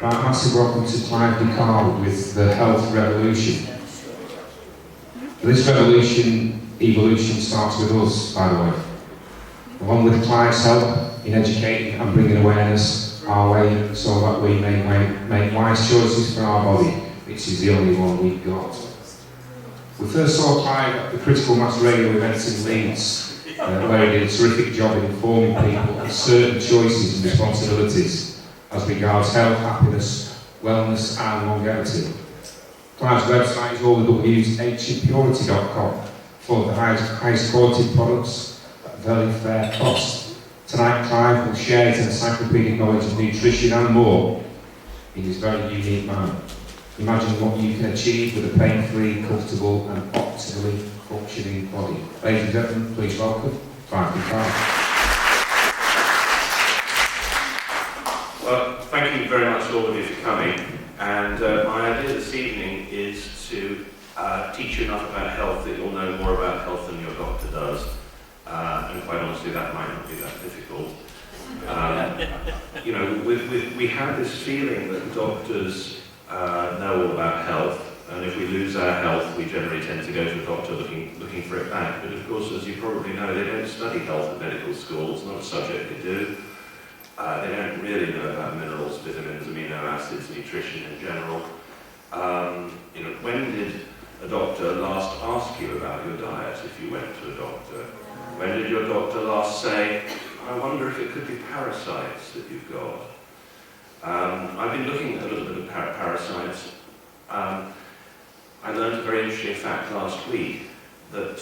Massive welcome to Clive and Carle with the Health Revolution. This evolution starts with us, by the way. Along with Clive's help in educating and bringing awareness our way so that we may make wise choices for our body, which is the only one we've got. We first saw Clive at the Critical Mass Radio events in Leeds, where he did a terrific job in informing people of certain choices and responsibilities as regards health, happiness, wellness and longevity. Clive's website is www.ancientpurity.com, full of the highest quality products at a very fair cost. Tonight Clive will share his encyclopedic knowledge of nutrition and more in his very unique manner. Imagine what you can achieve with a pain-free, comfortable and optimally functioning body. Ladies and gentlemen, please welcome Clive and Carle. Well, thank you very much all of you for coming, and my idea this evening is to teach you enough about health that you'll know more about health than your doctor does, and quite honestly that might not be that difficult. You know, we have this feeling that doctors know all about health, and if we lose our health we generally tend to go to the doctor looking for it back, but of course, as you probably know, they don't study health at medical school. It's not a subject they do. They don't really know about minerals, vitamins, amino acids, nutrition in general. You know, when did a doctor last ask you about your diet if you went to a doctor? When did your doctor last say, I wonder if it could be parasites that you've got? I've been looking at a little bit of parasites. I learned a very interesting fact last week that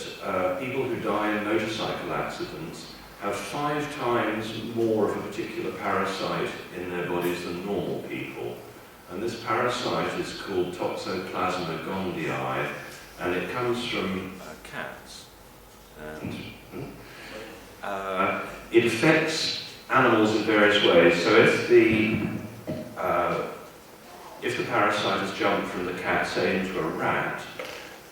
people who die in motorcycle accidents have 5 times more of a particular parasite in their bodies than normal people. And this parasite is called Toxoplasma gondii, and it comes from cats. And it affects animals in various ways. So if the parasite has jumped from the cat, say, into a rat,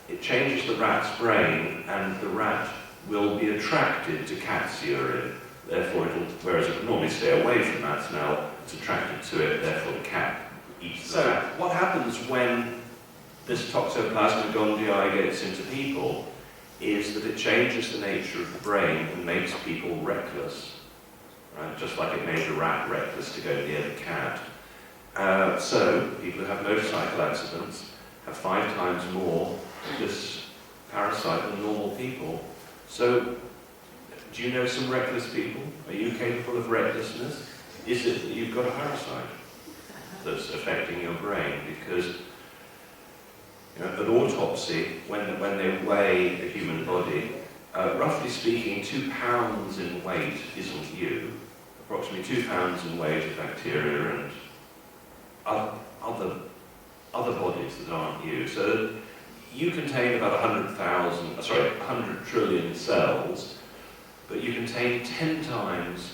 it changes the rat's brain, and the rat will be attracted to cat's urine. Therefore, whereas it would normally stay away from rats, now it's attracted to it, therefore the cat eats the rat. So, what happens when this Toxoplasma gondii gets into people is that it changes the nature of the brain and makes people reckless. Right? Just like it made the rat reckless to go near the cat. So, people who have motorcycle accidents have 5 times more of this parasite than normal people. So, do you know some reckless people? Are you capable of recklessness? Is it that you've got a parasite that's affecting your brain? Because, you know, at autopsy, when they weigh a human body, roughly speaking, 2 pounds in weight isn't you. Approximately 2 pounds in weight of bacteria and other bodies that aren't you. So you contain about 100 trillion cells, but you contain 10 times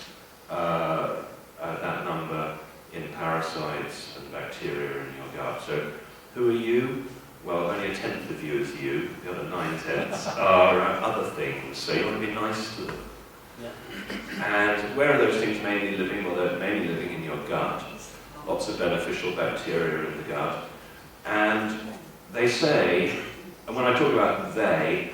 that number in parasites and bacteria in your gut. So who are you? Well, only 1/10 of you is you. The other 9/10 are other things. So you want to be nice to them. Yeah. And where are those things mainly living? Well, they're mainly living in your gut. Lots of beneficial bacteria in the gut. And they say, and when I talk about they,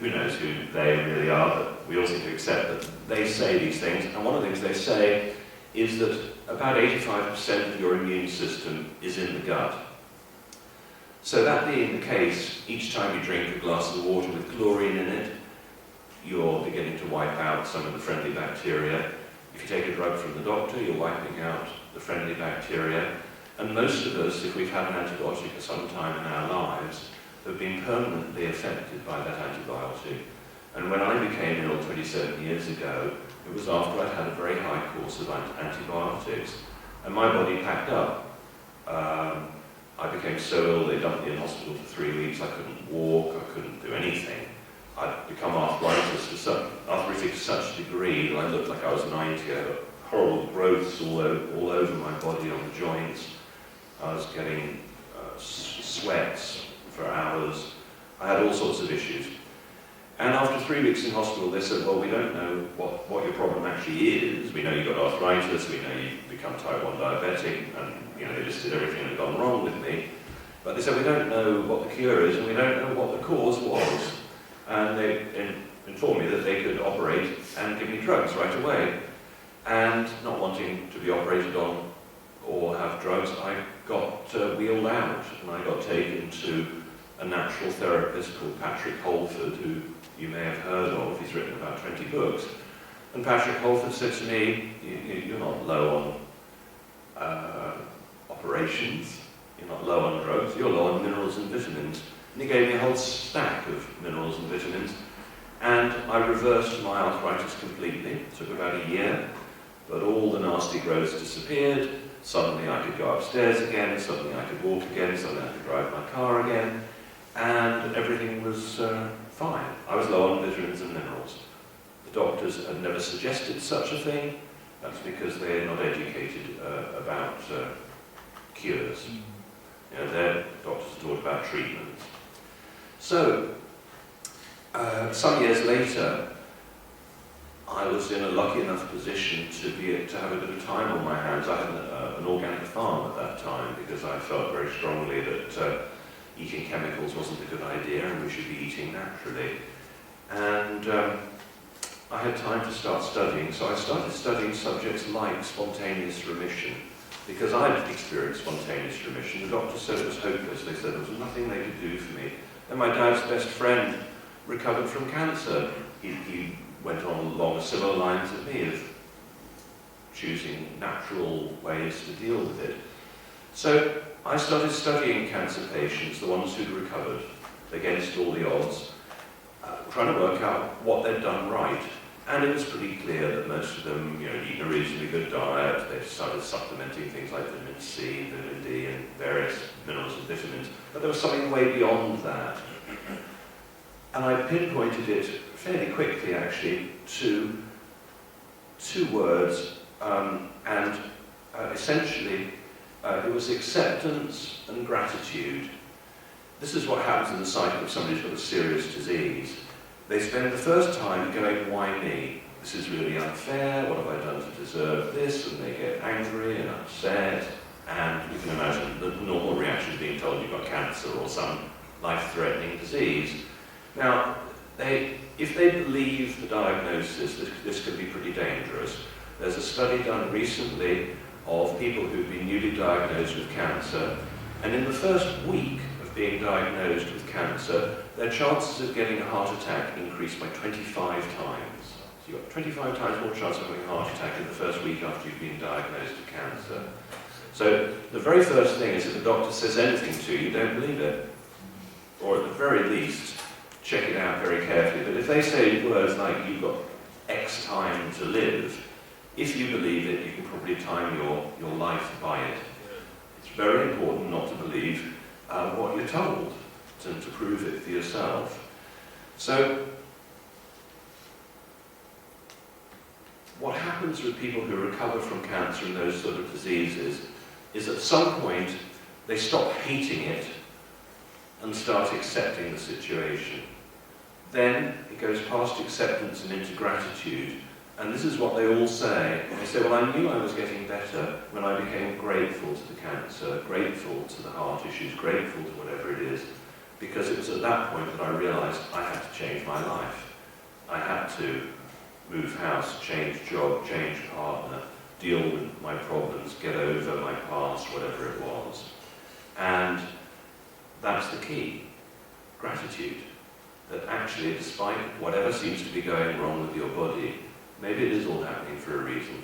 who knows who they really are, but we all seem to accept that they say these things. And one of the things they say is that about 85% of your immune system is in the gut. So that being the case, each time you drink a glass of water with chlorine in it, you're beginning to wipe out some of the friendly bacteria. If you take a drug from the doctor, you're wiping out the friendly bacteria. And most of us, if we've had an antibiotic at some time in our lives, have been permanently affected by that antibiotic. And when I became ill 27 years ago, it was after I'd had a very high course of antibiotics, and my body packed up. I became so ill, they dumped me in hospital for 3 weeks. I couldn't walk, I couldn't do anything. I'd become arthritic to such a degree that I looked like I was 90. I had horrible growths all over my body on the joints. I was getting sweats for hours. I had all sorts of issues. And after 3 weeks in hospital, they said, well, we don't know what your problem actually is. We know you've got arthritis, we know you've become type 1 diabetic, and they listed everything that had gone wrong with me. But they said, we don't know what the cure is, and we don't know what the cause was. And they informed me that they could operate and give me drugs right away. And not wanting to be operated on or have drugs, I got wheeled out, and I got taken to a natural therapist called Patrick Holford, who you may have heard of. He's written about 20 books. And Patrick Holford said to me, you're not low on operations, you're not low on drugs, you're low on minerals and vitamins. And he gave me a whole stack of minerals and vitamins, and I reversed my arthritis completely. It took about a year, but all the nasty growths disappeared. Suddenly I could go upstairs again, suddenly I could walk again, suddenly I could drive my car again, and everything was fine. I was low on vitamins and minerals. The doctors had never suggested such a thing. That's because they're not educated about cures. Their doctors are taught about treatments. So, some years later, I was in a lucky enough position to have a bit of time on my hands. I had an organic farm at that time because I felt very strongly that eating chemicals wasn't a good idea and we should be eating naturally. And I had time to start studying, so I started studying subjects like spontaneous remission. Because I'd experienced spontaneous remission, the doctor said it was hopeless. They said there was nothing they could do for me. And my dad's best friend recovered from cancer. He went on along similar lines of me, of choosing natural ways to deal with it. So I started studying cancer patients, the ones who'd recovered, against all the odds, trying to work out what they'd done right. And it was pretty clear that most of them, eating a reasonably good diet. They started supplementing things like vitamin C, vitamin D, and various minerals and vitamins. But there was something way beyond that. And I pinpointed it fairly quickly, actually, to 2 words, and essentially, it was acceptance and gratitude. This is what happens in the psyche of somebody who's got a serious disease. They spend the first time going, why me? This is really unfair, what have I done to deserve this? And they get angry and upset, and you can imagine the normal reaction being told you've got cancer or some life-threatening disease. Now, if they believe the diagnosis, this can be pretty dangerous. There's a study done recently of people who've been newly diagnosed with cancer, and in the first week of being diagnosed with cancer, their chances of getting a heart attack increased by 25 times. So you've got 25 times more chance of having a heart attack in the first week after you've been diagnosed with cancer. So the very first thing is if the doctor says anything to you, don't believe it. Or at the very least, check it out very carefully. But if they say words like, you've got X time to live, if you believe it, you can probably time your life by it. It's very important not to believe what you're told, to prove it for yourself. So, what happens with people who recover from cancer and those sort of diseases is at some point they stop hating it and start accepting the situation. Then it goes past acceptance and into gratitude. And this is what they all say. They say, well, I knew I was getting better when I became grateful to the cancer, grateful to the heart issues, grateful to whatever it is, because it was at that point that I realized I had to change my life. I had to move house, change job, change partner, deal with my problems, get over my past, whatever it was. And that's the key, gratitude. That actually, despite whatever seems to be going wrong with your body, maybe it is all happening for a reason.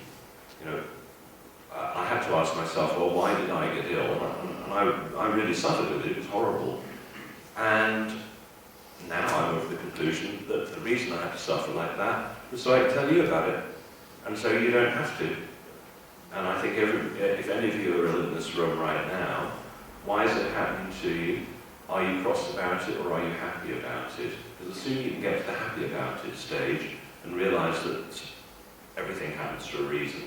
I had to ask myself, well, why did I get ill? And I really suffered with it. It was horrible. And now I'm of the conclusion that the reason I had to suffer like that was so I could tell you about it. And so you don't have to. And I think if any of you are ill in this room right now, why is it happening to you? Are you cross about it or are you happy about it? Because the sooner you can get to the happy about it stage and realise that everything happens for a reason.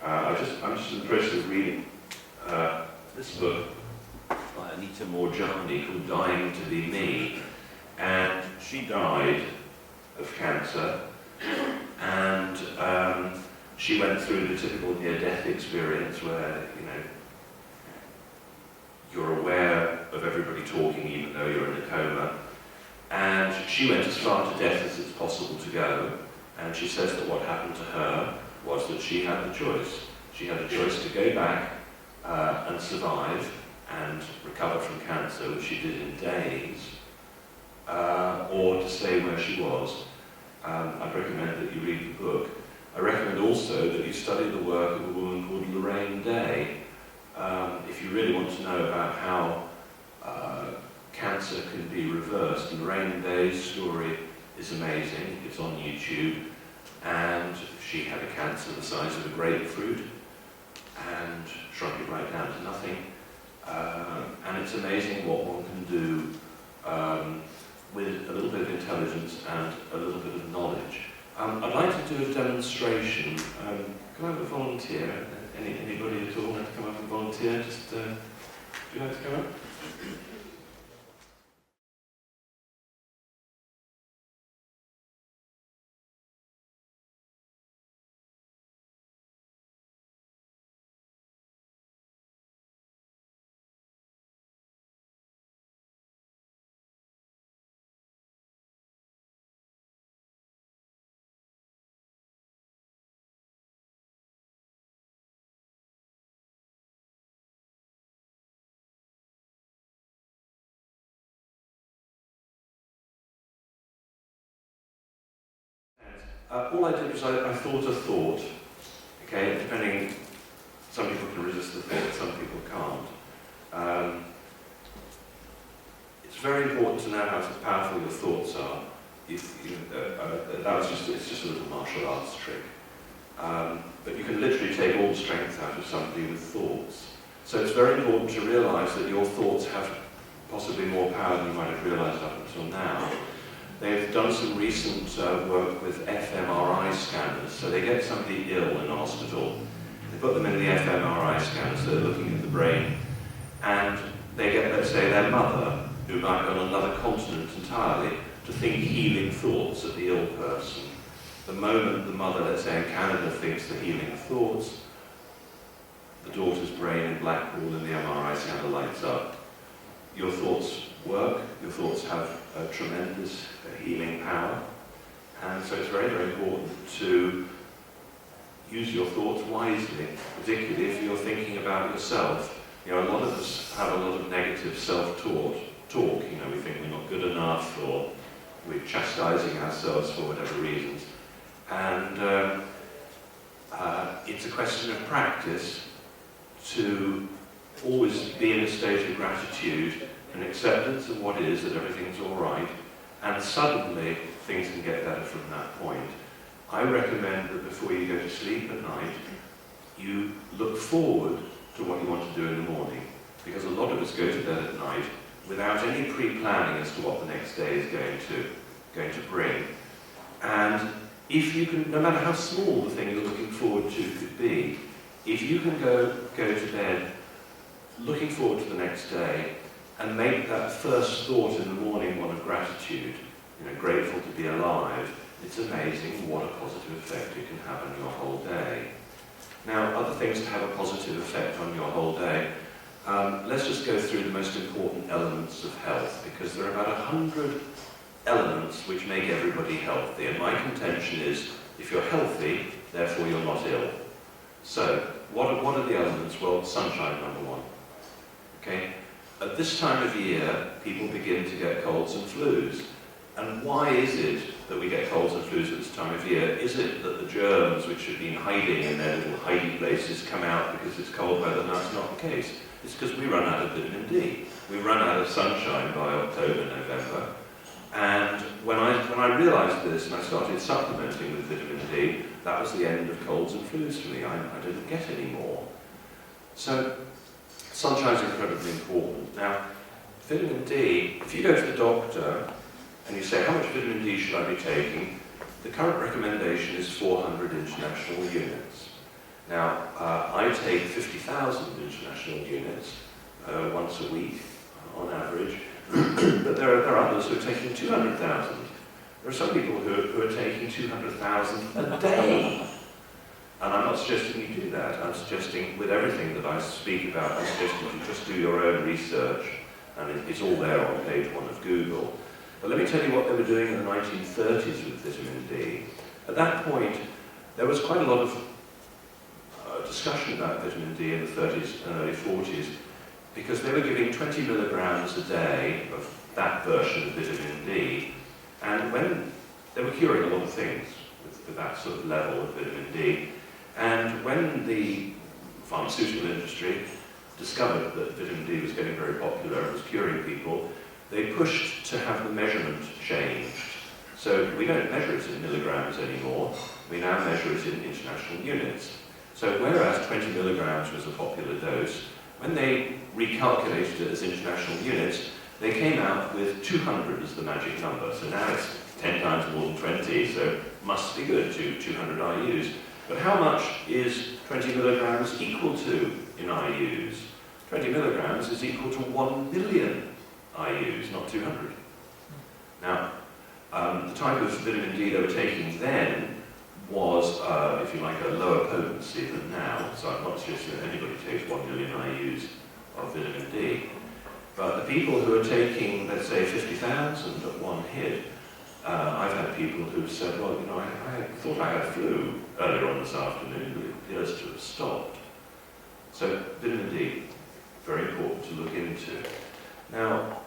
I'm just in the process of reading this book by Anita Morjani called Dying to Be Me. And she died of cancer, and she went through the typical near-death experience where, you know, you're aware of everybody talking even though you're in a coma. And she went as far to death as it's possible to go. And she says that what happened to her was that she had the choice. She had a choice to go back and survive and recover from cancer, which she did in days, or to stay where she was. I'd recommend that you read the book. I recommend also that you study the work of a woman called Lorraine Day. If you really want to know about how cancer can be reversed, Lorraine Day's story is amazing. It's on YouTube. And she had a cancer the size of a grapefruit and shrunk it right down to nothing. And it's amazing what one can do with a little bit of intelligence and a little bit of knowledge. I'd like to do a demonstration. Can I have a volunteer? Anybody at all like to come up and volunteer? Just, would you like to come up? All I did was I thought a thought, okay, depending, some people can resist the thought, some people can't. It's very important to know how powerful your thoughts are. It's just a little martial arts trick. But you can literally take all the strength out of somebody with thoughts. So it's very important to realise that your thoughts have possibly more power than you might have realised up until now. They've done some recent work with fMRI scanners. So they get somebody ill in a hospital, they put them in the fMRI scanner, so they're looking at the brain, and they get, let's say, their mother, who might be on another continent entirely, to think healing thoughts of the ill person. The moment the mother, let's say in Canada, thinks the healing thoughts, the daughter's brain in Blackpool in the MRI scanner lights up. Your thoughts work, your thoughts have a tremendous healing power, and so it's very, very important to use your thoughts wisely, particularly if you're thinking about yourself. You know, a lot of us have a lot of negative self-talk. You know, we think we're not good enough, or we're chastising ourselves for whatever reasons. And it's a question of practice to always be in a state of gratitude and acceptance of what is, that everything's all right, and suddenly things can get better from that point. I recommend that before you go to sleep at night, you look forward to what you want to do in the morning, because a lot of us go to bed at night without any pre-planning as to what the next day is going to bring. And if you can, no matter how small the thing you're looking forward to could be, if you can go to bed looking forward to the next day and make that first thought in the morning one of gratitude, you know, grateful to be alive, it's amazing what a positive effect it can have on your whole day. Now, other things to have a positive effect on your whole day, let's just go through the most important elements of health, because there are about 100 elements which make everybody healthy, and my contention is, if you're healthy, therefore you're not ill. So, what are the elements? Well, sunshine, number one. Okay? At this time of year, people begin to get colds and flus. And why is it that we get colds and flus at this time of year? Is it that the germs which have been hiding in their little hiding places come out because it's cold weather? No, that's not the case. It's because we run out of vitamin D. we run out of sunshine by October, November. And when I realised this and I started supplementing with vitamin D, that was the end of colds and flus for me. I didn't get any more. So sunshine is incredibly important. Now, vitamin D, if you go to the doctor and you say, how much vitamin D should I be taking? The current recommendation is 400 international units. Now, I take 50,000 international units once a week on average, but there are others who are taking 200,000. There are some people who are taking 200,000 a day. And I'm not suggesting you do that. I'm suggesting, with everything that I speak about, I'm suggesting you just do your own research. And it's all there on page 1 of Google. But let me tell you what they were doing in the 1930s with vitamin D. At that point, there was quite a lot of discussion about vitamin D in the 30s and early 40s, because they were giving 20 milligrams a day of that version of vitamin D. And when they were curing a lot of things with that sort of level of vitamin D. And when the pharmaceutical industry discovered that vitamin D was getting very popular and was curing people, they pushed to have the measurement changed. So we don't measure it in milligrams anymore, we now measure it in international units. So whereas 20 milligrams was a popular dose, when they recalculated it as international units, they came out with 200 as the magic number. So now it's 10 times more than 20, so must be good to 200 IUs. But how much is 20 milligrams equal to in IUs? 20 milligrams is equal to 1 million IUs, not 200. Now, the type of vitamin D they were taking then was, if you like, a lower potency than now. So I'm not suggesting that anybody takes 1 million IUs of vitamin D. But the people who are taking, let's say, 50,000 at one hit, I've had people who've said, well, you know, I thought I had flu earlier on this afternoon, but it appears to have stopped. So vitamin D, very important to look into. Now,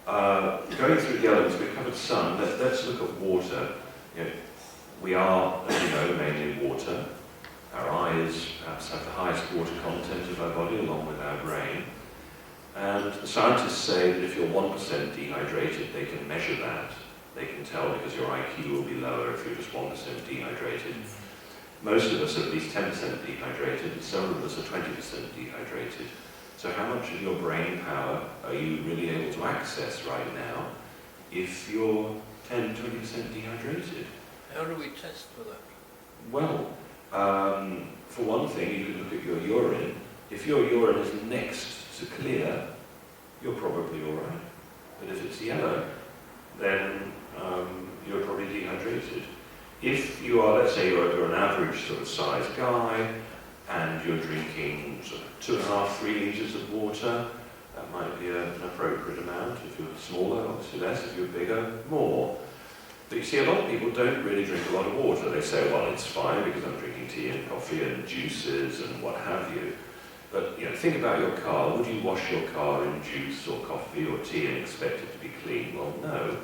going through the elements, we've covered sun. Let's look at water. You know, we are, as you know, mainly water. Our eyes perhaps have the highest water content of our body, along with our brain. And the scientists say that if you're 1% dehydrated, they can measure that. They can tell because your IQ will be lower if you're just 1% dehydrated. Most of us are at least 10% dehydrated, and some of us are 20% dehydrated. So how much of your brain power are you really able to access right now if you're 10, 20% dehydrated? How do we test for that? Well, for one thing, you can look at your urine. If your urine is next to clear, you're probably all right. But if it's yellow, then you're probably dehydrated. If you are, let's say you're an average sort of size guy, and you're drinking sort of 2.5, 3 litres of water, that might be an appropriate amount. If you're smaller, obviously less. If you're bigger, more. But you see, a lot of people don't really drink a lot of water. They say, well, it's fine because I'm drinking tea and coffee and juices and what have you. But you know, think about your car. Would you wash your car in juice or coffee or tea and expect it to be clean? Well, no.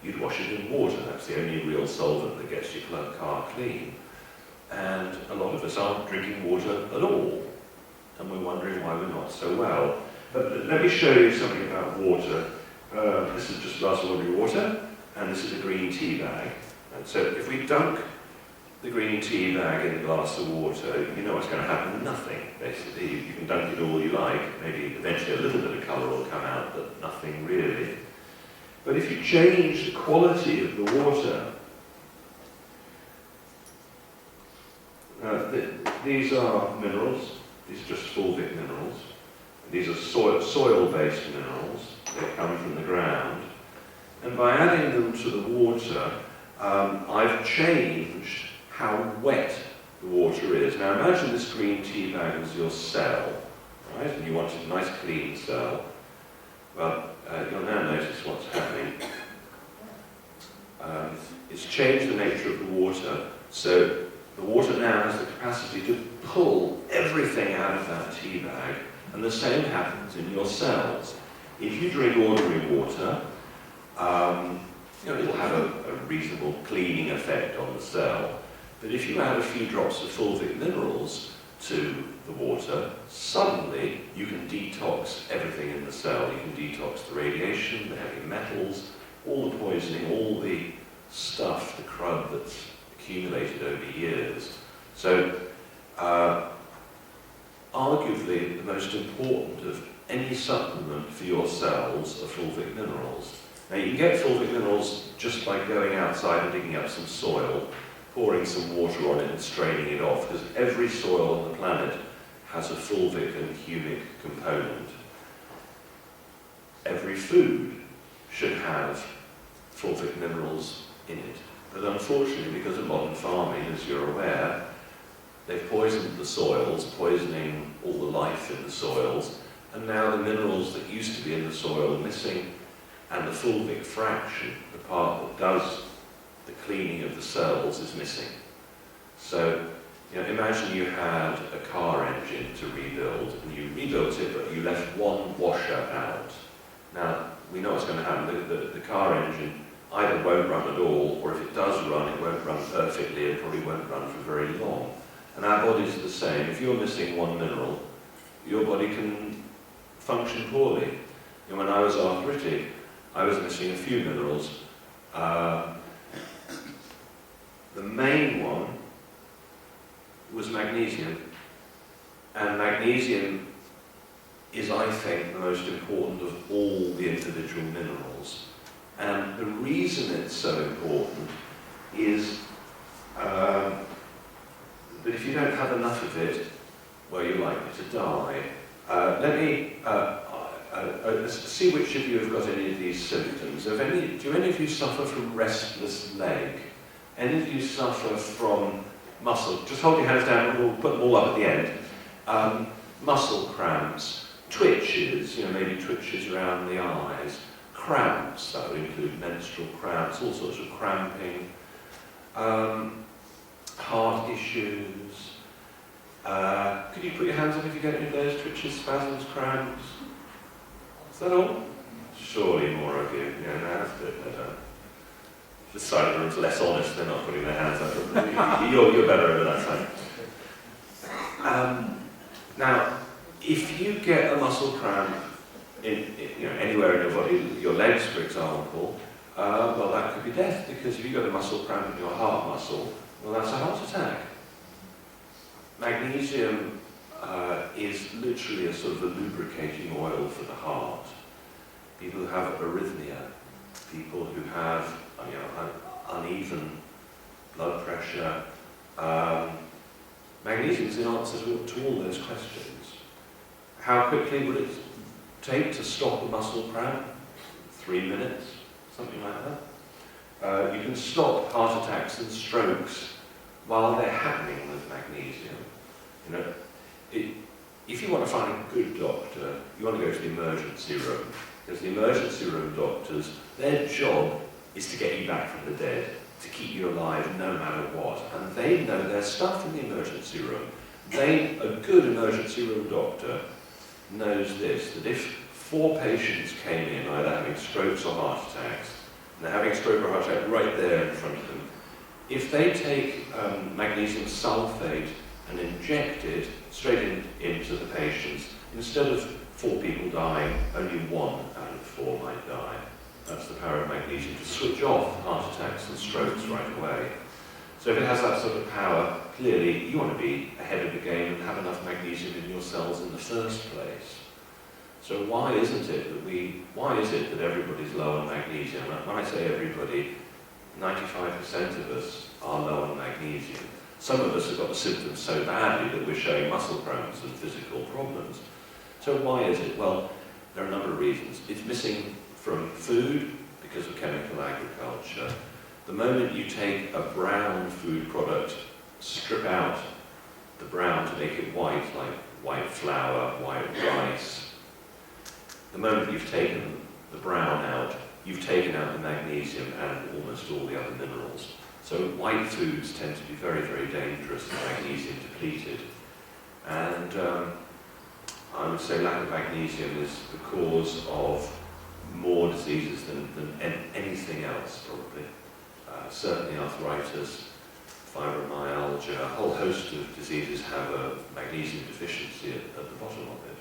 You'd wash it in water. That's the only real solvent that gets your car clean. And a lot of us aren't drinking water at all. And we're wondering why we're not so well. But let me show you something about water. This is just a glass of ordinary water, and this is a green tea bag. And so if we dunk the green tea bag in a glass of water, you know what's going to happen? Nothing, basically. You can dunk it all you like. Maybe eventually a little bit of colour will come out, but nothing really. But if you change the quality of the water, these are minerals. These are just fulvic minerals. These are soil-based minerals. They come from the ground. And by adding them to the water, I've changed how wet the water is. Now imagine this green tea bag as your cell, right? And you want a nice clean cell. Well, you'll now notice what's happening. It's changed the nature of the water, so the water now has the capacity to pull everything out of that tea bag, and the same happens in your cells. If you drink ordinary water, it'll have a reasonable cleaning effect on the cell. But if you add a few drops of fulvic minerals to the water, suddenly you can detox everything in the cell. You can detox the radiation, the heavy metals, all the poisoning, all the stuff, the crud that's accumulated over years. So, arguably the most important of any supplement for your cells are fulvic minerals. Now you can get fulvic minerals just by going outside and digging up some soil, pouring some water on it and straining it off, because every soil on the planet has a fulvic and humic component. Every food should have fulvic minerals in it. But unfortunately, because of modern farming, as you're aware, they've poisoned the soils, poisoning all the life in the soils, and now the minerals that used to be in the soil are missing, and the fulvic fraction, the part that does the cleaning of the cells, is missing. So, imagine you had a car engine to rebuild, and you rebuilt it, but you left one washer out. Now, we know what's going to happen. The car engine either won't run at all, or if it does run, it won't run perfectly, and probably won't run for very long. And our bodies are the same. If you're missing one mineral, your body can function poorly. When I was arthritic, I was missing a few minerals. The main one was magnesium. And magnesium is, I think, the most important of all the individual minerals. And the reason it's so important is that if you don't have enough of it, well, you're likely to die. Let me see which of you have got any of these symptoms. Do any of you suffer from restless leg? Any of you suffer from muscle? Just hold your hands down and we'll put them all up at the end. Muscle cramps, twitches, maybe twitches around the eyes, cramps, that would include menstrual cramps, all sorts of cramping, heart issues. Could you put your hands up if you get any of those twitches, spasms, cramps? Is that all? Surely more of you. Yeah, no, that's good. The side of the room's less honest, they're not putting their hands up. You're better over that side. Now, if you get a muscle cramp anywhere in your body, your legs, for example, well, that could be death, because if you've got a muscle cramp in your heart muscle, well, that's a heart attack. Magnesium is literally a sort of a lubricating oil for the heart. People who have arrhythmia, people who have uneven blood pressure. Magnesium is the answer to all those questions. How quickly would it take to stop a muscle cramp? 3 minutes, something like that. You can stop heart attacks and strokes while they're happening with magnesium. If you want to find a good doctor, you want to go to the emergency room, because the emergency room doctors, their job is to get you back from the dead, to keep you alive no matter what, and they know their stuff in the emergency room. A good emergency room doctor knows this, that if 4 patients came in either having strokes or heart attacks, and they're having a stroke or heart attack right there in front of them, if they take magnesium sulfate and inject it straight into the patients, instead of 4 people dying, only 1 out of 4 might die. That's the power of magnesium, to switch off heart attacks and strokes right away. So if it has that sort of power, clearly you want to be ahead of the game and have enough magnesium in your cells in the first place. So why is it that everybody's low on magnesium? When I say everybody, 95% of us are low on magnesium. Some of us have got the symptoms so badly that we're showing muscle cramps and physical problems. So why is it? Well, there are a number of reasons. It's missing from food because of chemical agriculture. The moment you take a brown food product, strip out the brown to make it white, like white flour, white rice, the moment you've taken the brown out, you've taken out the magnesium and almost all the other minerals. So white foods tend to be very, very dangerous and magnesium depleted. And I would say lack of magnesium is the cause of more diseases than anything else, probably. Certainly arthritis, fibromyalgia, a whole host of diseases have a magnesium deficiency at the bottom of it.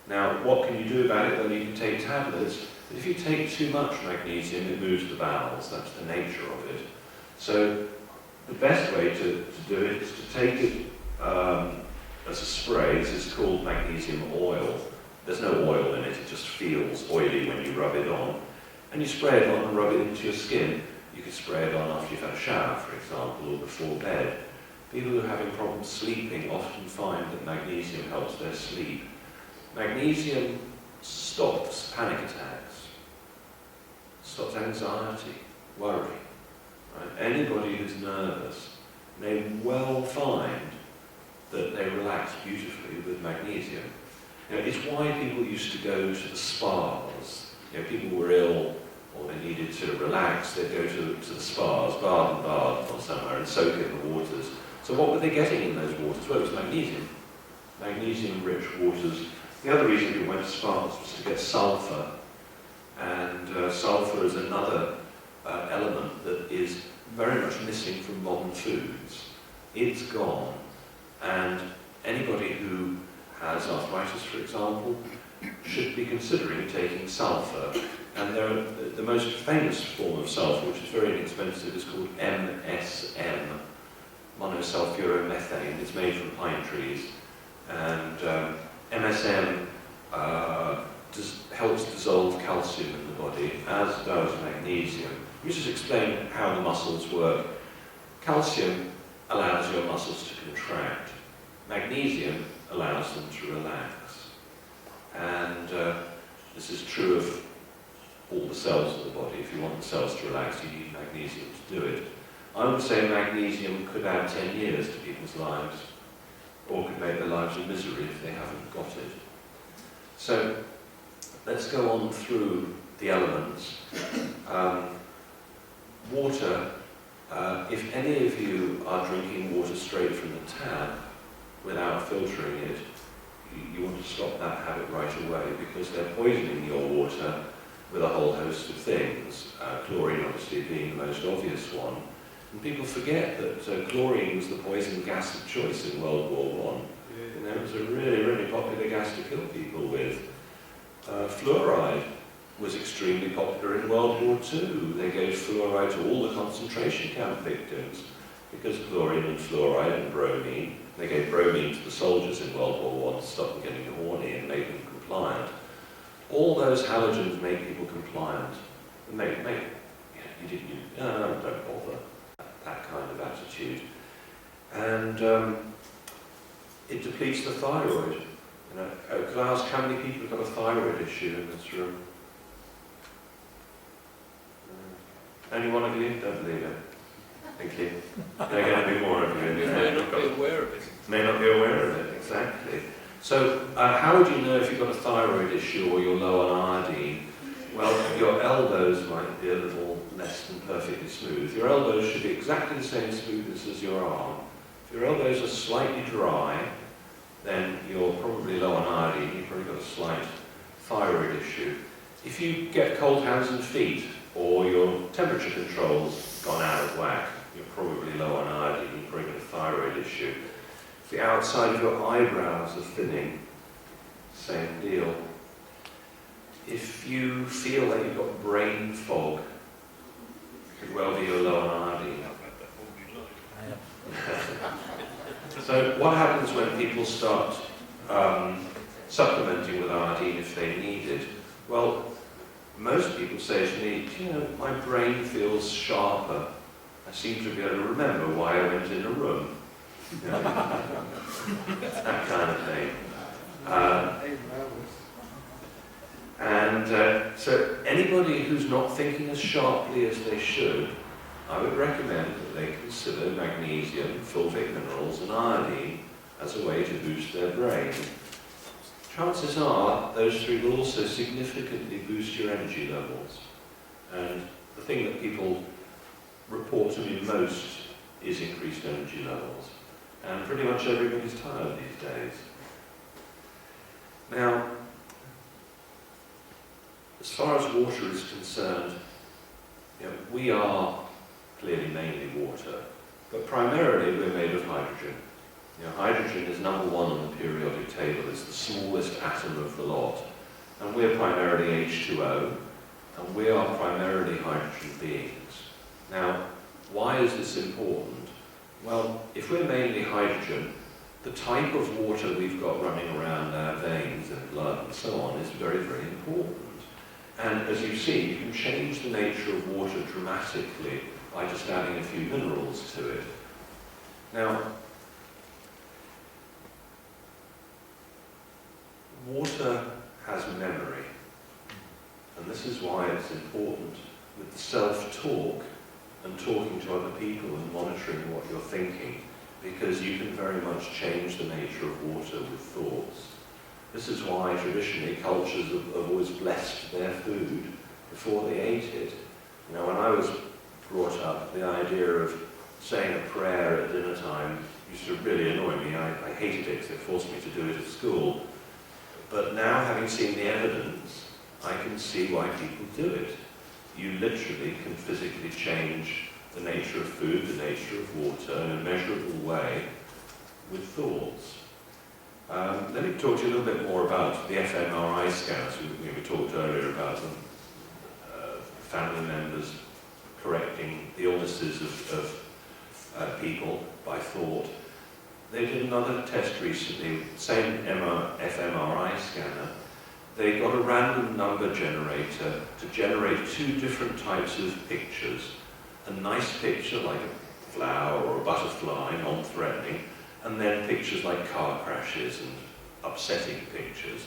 Now, what can you do about it? Well, you can take tablets, but if you take too much magnesium, it moves the bowels. That's the nature of it. So the best way to do it is to take it as a spray. This is called magnesium oil. There's no oil in it, it just feels oily when you rub it on. And you spray it on and rub it into your skin. You could spray it on after you've had a shower, for example, or before bed. People who are having problems sleeping often find that magnesium helps their sleep. Magnesium stops panic attacks, stops anxiety, worry. Right? Anybody who's nervous may well find that they relax beautifully with magnesium. You know, it's why people used to go to the spas. You know, people were ill or they needed to relax, they'd go to the spas, bath or somewhere, and soak in the waters. So what were they getting in those waters? Well, it was magnesium. Magnesium-rich waters. The other reason people went to spas was to get sulfur, and sulfur is another element that is very much missing from modern foods. It's gone, and anybody who has arthritis, for example, should be considering taking sulfur. And the most famous form of sulfur, which is very inexpensive, is called MSM, monosulfuromethane. It's made from pine trees, and MSM helps dissolve calcium in the body, as does magnesium. Let me just explain how the muscles work. Calcium allows your muscles to contract. Magnesium allows them to relax. And this is true of all the cells of the body. If you want the cells to relax, you need magnesium to do it. I would say magnesium could add 10 years to people's lives, or could make their lives a misery if they haven't got it. So let's go on through the elements. Water, if any of you are drinking water straight from the tap without filtering it, you want to stop that habit right away, because they're poisoning your water with a whole host of things, chlorine obviously being the most obvious one. And people forget that chlorine was the poison gas of choice in World War I. You know, it was a really, really popular gas to kill people with. Fluoride was extremely popular in World War II. They gave fluoride to all the concentration camp victims, because chlorine and fluoride and bromine. They gave bromine to the soldiers in World War I to stop them getting horny and make them compliant. All those halogens make people compliant. No, don't bother. That kind of attitude. And it depletes the thyroid. You know, could I ask how many people have got a thyroid issue in this room? Only one of you? Don't believe it. Thank you. There are going to be more of you. You may not be aware of it. May not be aware of it, exactly. So, how would you know if you've got a thyroid issue or you're low on iodine? Well, your elbows might be a little less than perfectly smooth. Your elbows should be exactly the same smoothness as your arm. If your elbows are slightly dry, then you're probably low on iodine, you've probably got a slight thyroid issue. If you get cold hands and feet, or your temperature control's gone out of whack, you're probably low on iodine, you've probably got a thyroid issue. If the outside of your eyebrows are thinning, same deal. If you feel that you've got brain fog, it could well be you're low on iodine. So what happens when people start supplementing with iodine if they need it? Well, most people say to me, you know, my brain feels sharper. I seem to be able to remember why I went in a room. You know, that kind of thing. So anybody who's not thinking as sharply as they should, I would recommend that they consider magnesium, fulvic minerals and iodine as a way to boost their brain. Chances are those three will also significantly boost your energy levels. And the thing that people report to me most is increased energy levels. And pretty much everybody's tired these days. Now, as far as water is concerned, you know, we are clearly mainly water. But primarily we're made of hydrogen. You know, hydrogen is number one on the periodic table. It's the smallest atom of the lot. And we're primarily H2O, and we are primarily hydrogen beings. Now, why is this important? Well, if we're mainly hydrogen, the type of water we've got running around our veins and blood and so on is very, very important. And as you see, you can change the nature of water dramatically by just adding a few minerals to it. Now, water has memory, and this is why it's important with the self-talk and talking to other people and monitoring what you're thinking, because you can very much change the nature of water with thoughts. This is why traditionally cultures have always blessed their food before they ate it. You know, when I was brought up, the idea of saying a prayer at dinner time used to really annoy me. I hated it because it forced me to do it at school. But now, having seen the evidence, I can see why people do it. You literally can physically change the nature of food, the nature of water in a measurable way with thoughts. Let me talk to you a little bit more about the fMRI scanners. We talked earlier about them, family members correcting the illnesses of people by thought. They did another test recently, same fMRI scanner. They got a random number generator to generate two different types of pictures. A nice picture like a flower or a butterfly, non-threatening, and then pictures like car crashes and upsetting pictures.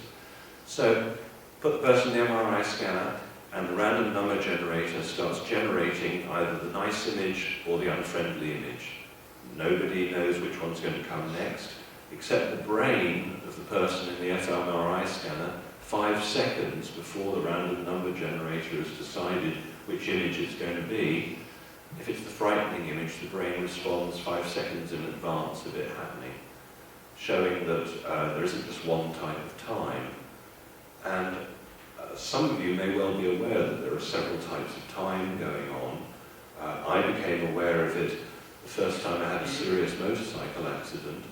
So put the person in the MRI scanner and the random number generator starts generating either the nice image or the unfriendly image. Nobody knows which one's going to come next, except the brain of the person in the fMRI scanner 5 seconds before the random number generator has decided which image it's going to be. If it's the frightening image, the brain responds 5 seconds in advance of it happening, showing that there isn't just one type of time. And some of you may well be aware that there are several types of time going on. I became aware of it the first time I had a serious motorcycle accident,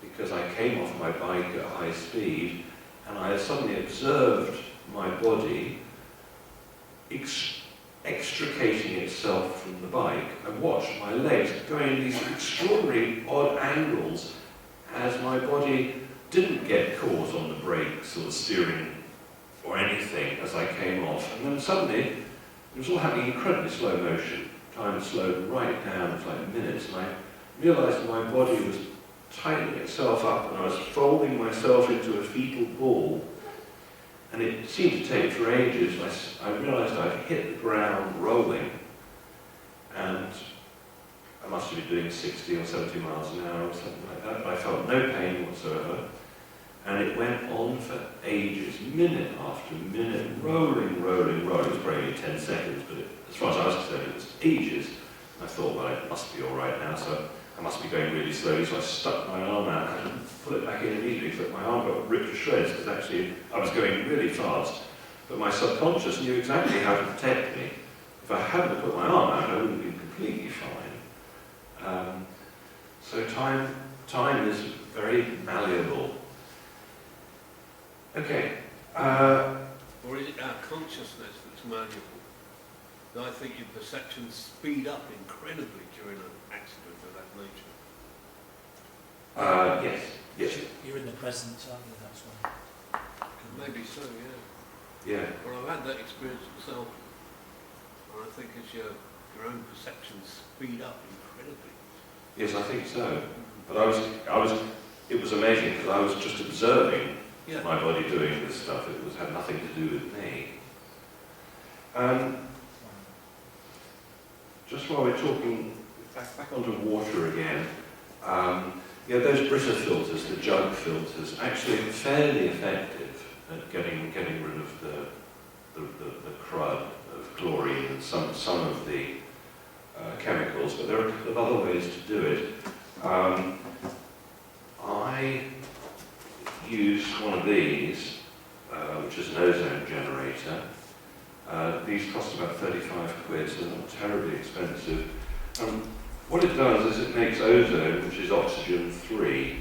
because I came off my bike at high speed and I suddenly observed my body extricating itself from the bike. I watched my legs going in these extraordinary odd angles as my body didn't get caught on the brakes or the steering or anything as I came off. And then suddenly, it was all happening in incredibly slow motion. Time slowed right down to like minutes, and I realized that my body was tightening itself up and I was folding myself into a fetal ball. And it seemed to take for ages. I realized I'd hit the ground rolling, and I must have been doing 60 or 70 miles an hour or something like that. I felt no pain whatsoever. And it went on for ages, minute after minute, rolling. It was probably only 10 seconds, but as far as I was concerned, it was ages. I thought, well, it must be all right now, so I must be going really slowly. So I stuck my arm out and put it back in immediately, so my arm got ripped to shreds, because actually I was going really fast. But my subconscious knew exactly how to protect me. If I hadn't put my arm out, I would have been completely fine. So time is very malleable. Okay. Or is it our consciousness that's malleable? And I think your perceptions speed up incredibly during an accident of that nature. Yes. You're in the present, aren't you? That's why. Maybe so, yeah. Yeah. Well, I've had that experience myself. And I think as your own perceptions speed up incredibly. Yes, I think so. But it was amazing, because I was just observing my body doing this stuff. It had nothing to do with me. Just while we're talking, back onto water again, those Brita filters, the jug filters, actually are fairly effective at getting rid of the crud of chlorine and some of the chemicals, but there are a couple of other ways to do it. I use one of these, which is an ozone generator. These cost about 35 quid, so they're not terribly expensive. What it does is it makes ozone, which is oxygen-3.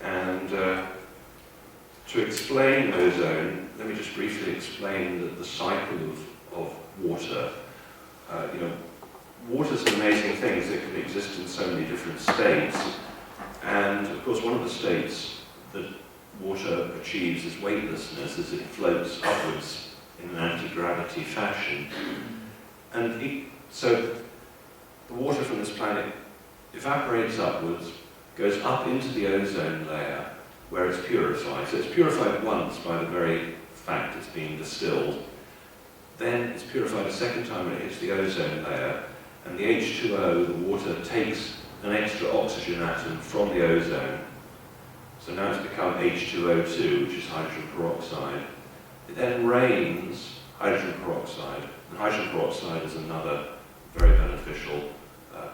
And to explain ozone, let me just briefly explain the cycle of water. Water's an amazing thing. It can exist in so many different states. And of course, one of the states that water achieves is weightlessness as it floats upwards in an anti-gravity fashion. And so the water from this planet evaporates upwards, goes up into the ozone layer, where it's purified. So it's purified once by the very fact it's being distilled. Then it's purified a second time when it hits the ozone layer, and the H2O, the water, takes an extra oxygen atom from the ozone. So now it's become H2O2, which is hydrogen peroxide. It then rains hydrogen peroxide, and hydrogen peroxide is another very beneficial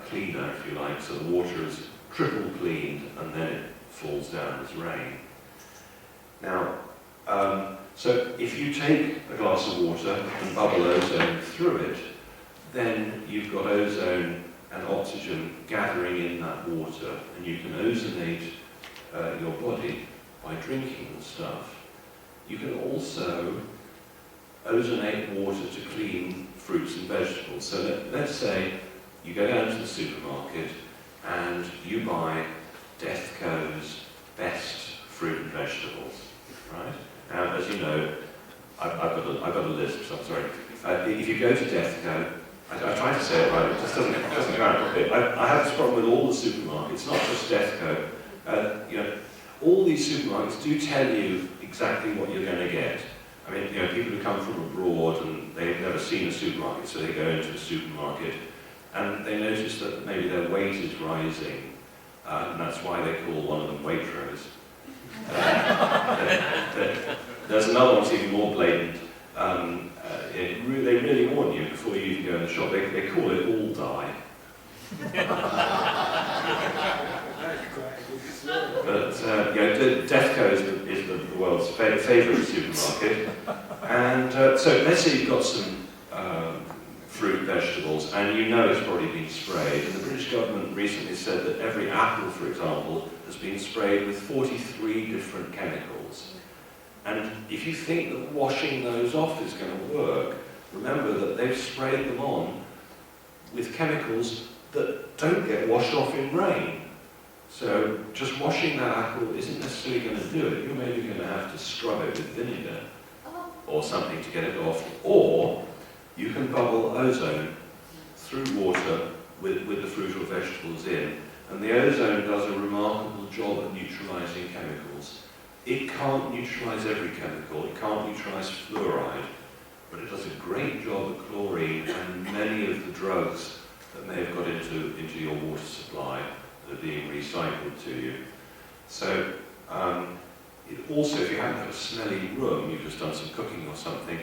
cleaner, if you like. So the water is triple cleaned, and then it falls down as rain. Now, so if you take a glass of water and bubble ozone through it, then you've got ozone and oxygen gathering in that water, and you can ozonate your body by drinking the stuff. You can also ozonate water to clean fruits and vegetables. So let's say you go down to the supermarket and you buy Deathco's best fruit and vegetables, right? Now, as you know, I've got a list, so I'm sorry. If you go to Deathco, I try to say it right, it just doesn't go out properly. I have this problem with all the supermarkets, not just Deathco. All these supermarkets do tell you exactly what you're going to get. I mean, people who come from abroad and they've never seen a supermarket, so they go into a supermarket and they notice that maybe their weight is rising, and that's why they call one of them Waitrose. There's another one that's even more blatant. They really warn you before you even go in the shop. They call it all die. But Deathco is the world's favourite supermarket. And so let's say you've got some fruit, vegetables, and you know it's probably been sprayed. And the British government recently said that every apple, for example, has been sprayed with 43 different chemicals. And if you think that washing those off is going to work, remember that they've sprayed them on with chemicals that don't get washed off in rain. So just washing that apple isn't necessarily going to do it. You're maybe going to have to scrub it with vinegar or something to get it off. Or you can bubble ozone through water with the fruit or vegetables in. And the ozone does a remarkable job at neutralising chemicals. It can't neutralise every chemical. It can't neutralise fluoride. But it does a great job at chlorine and many of the drugs that may have got into your water supply that are being recycled to you. So it also, if you happen to have a smelly room, you've just done some cooking or something,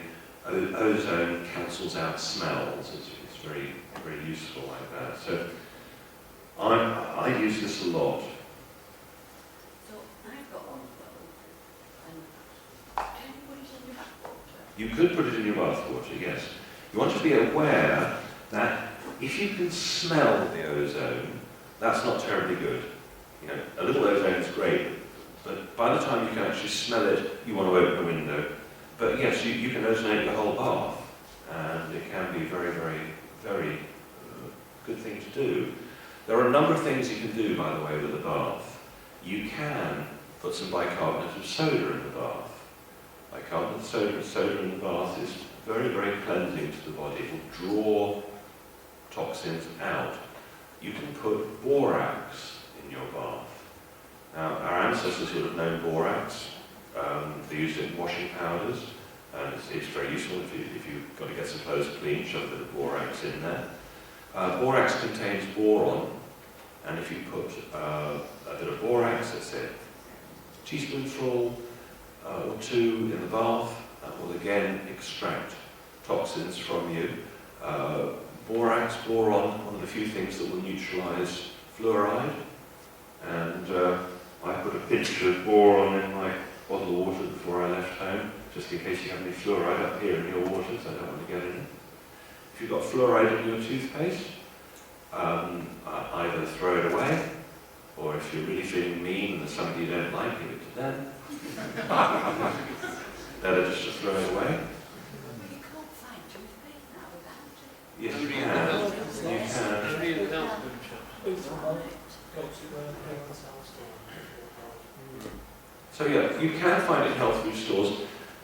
ozone cancels out smells. It's very, very useful like that. So I use this a lot. So I've got one as well, and can you put it in your bath water? You could put it in your bath water, yes. You want to be aware that if you can smell the ozone, that's not terribly good. A little ozone is great, but by the time you can actually smell it, you want to open the window. But yes, you can ozonate the whole bath, and it can be very, very, very good thing to do. There are a number of things you can do, by the way, with a bath. You can put some bicarbonate of soda in the bath. Bicarbonate of soda in the bath is very, very cleansing to the body. It will draw toxins out. You can put borax in your bath. Now, our ancestors would have known borax. They used it in washing powders, and it's very useful if you've got to get some clothes clean, shove a bit of borax in there. Borax contains boron, and if you put a bit of borax, let's say a teaspoonful or two in the bath, that will again extract toxins from you. Borax, boron, one of the few things that will neutralise fluoride, and I put a pinch of boron in my bottle of water before I left home, just in case you have any fluoride up here in your waters. I don't want to get in it. If you've got fluoride in your toothpaste, either throw it away, or if you're really feeling mean and there's somebody you don't like, give it to them. Better just to throw it away. Well, you can't find toothpaste now without it. Yes, you Only in can. the health- You can. only in the health food shops. Go to parents' house So yeah, you can find it in health food stores,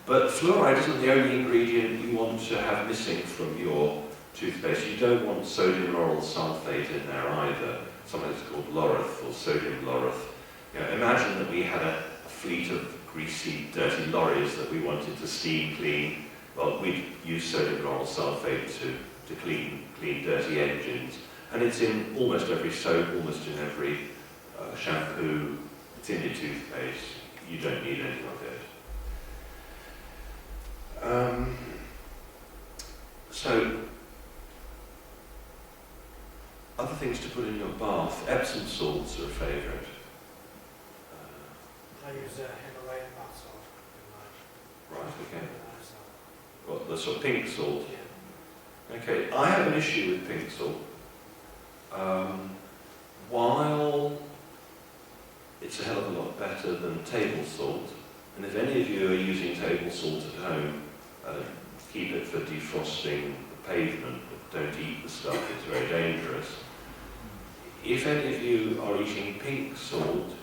but fluoride isn't the only ingredient you want to have missing from your toothpaste. You don't want sodium lauryl sulfate in there either. Something that's called laureth or sodium laureth. You know, imagine that we had a fleet of greasy, dirty lorries that we wanted to steam clean. Well, we'd use sodium lauryl sulfate to clean dirty engines. And it's in almost every soap, almost in every shampoo. It's in your toothpaste. You don't need any of it. So, other things to put in your bath. Epsom salts are a favourite. I use Himalayan bath salt in Right, my okay. salt. What, the sort of pink salt? Yeah. Okay, I have an issue with pink salt. While it's a hell of a lot better than table salt, and if any of you are using table salt at home, keep it for defrosting the pavement, but don't eat the stuff, it's very dangerous. If any of you are eating pink salt,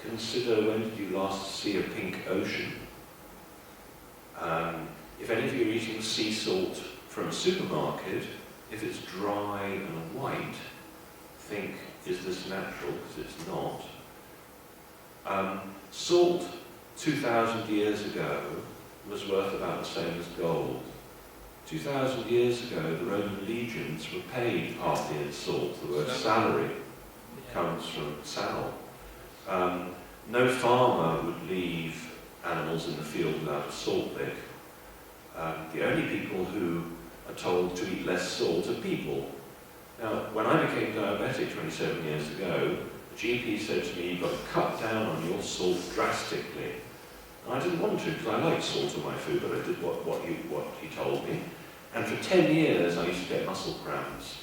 consider when did you last see a pink ocean? If any of you are eating sea salt from a supermarket, if it's dry and white, think, is this natural? Because it's not. Salt 2,000 years ago was worth about the same as gold. 2,000 years ago, the Roman legions were paid partly in salt. The word salary comes from sal. No farmer would leave animals in the field without a salt lick. The only people who are told to eat less salt are people. Now, when I became diabetic 27 years ago, the GP said to me, you've got to cut down on your salt drastically. And I didn't want to, because I like salt in my food, but I did what he told me. And for 10 years, I used to get muscle cramps.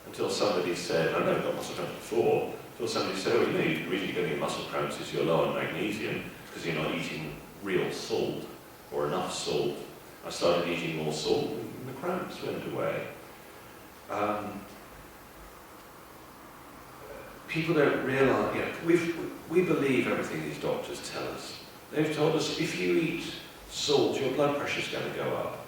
Until somebody said, I never got muscle cramps before, until somebody said, oh, you know, the reason you're getting muscle cramps is you're low on magnesium, because you're not eating real salt, or enough salt. I started eating more salt, and the cramps went away. People don't realise, you know, we believe everything these doctors tell us. They've told us if you eat salt, your blood pressure's going to go up.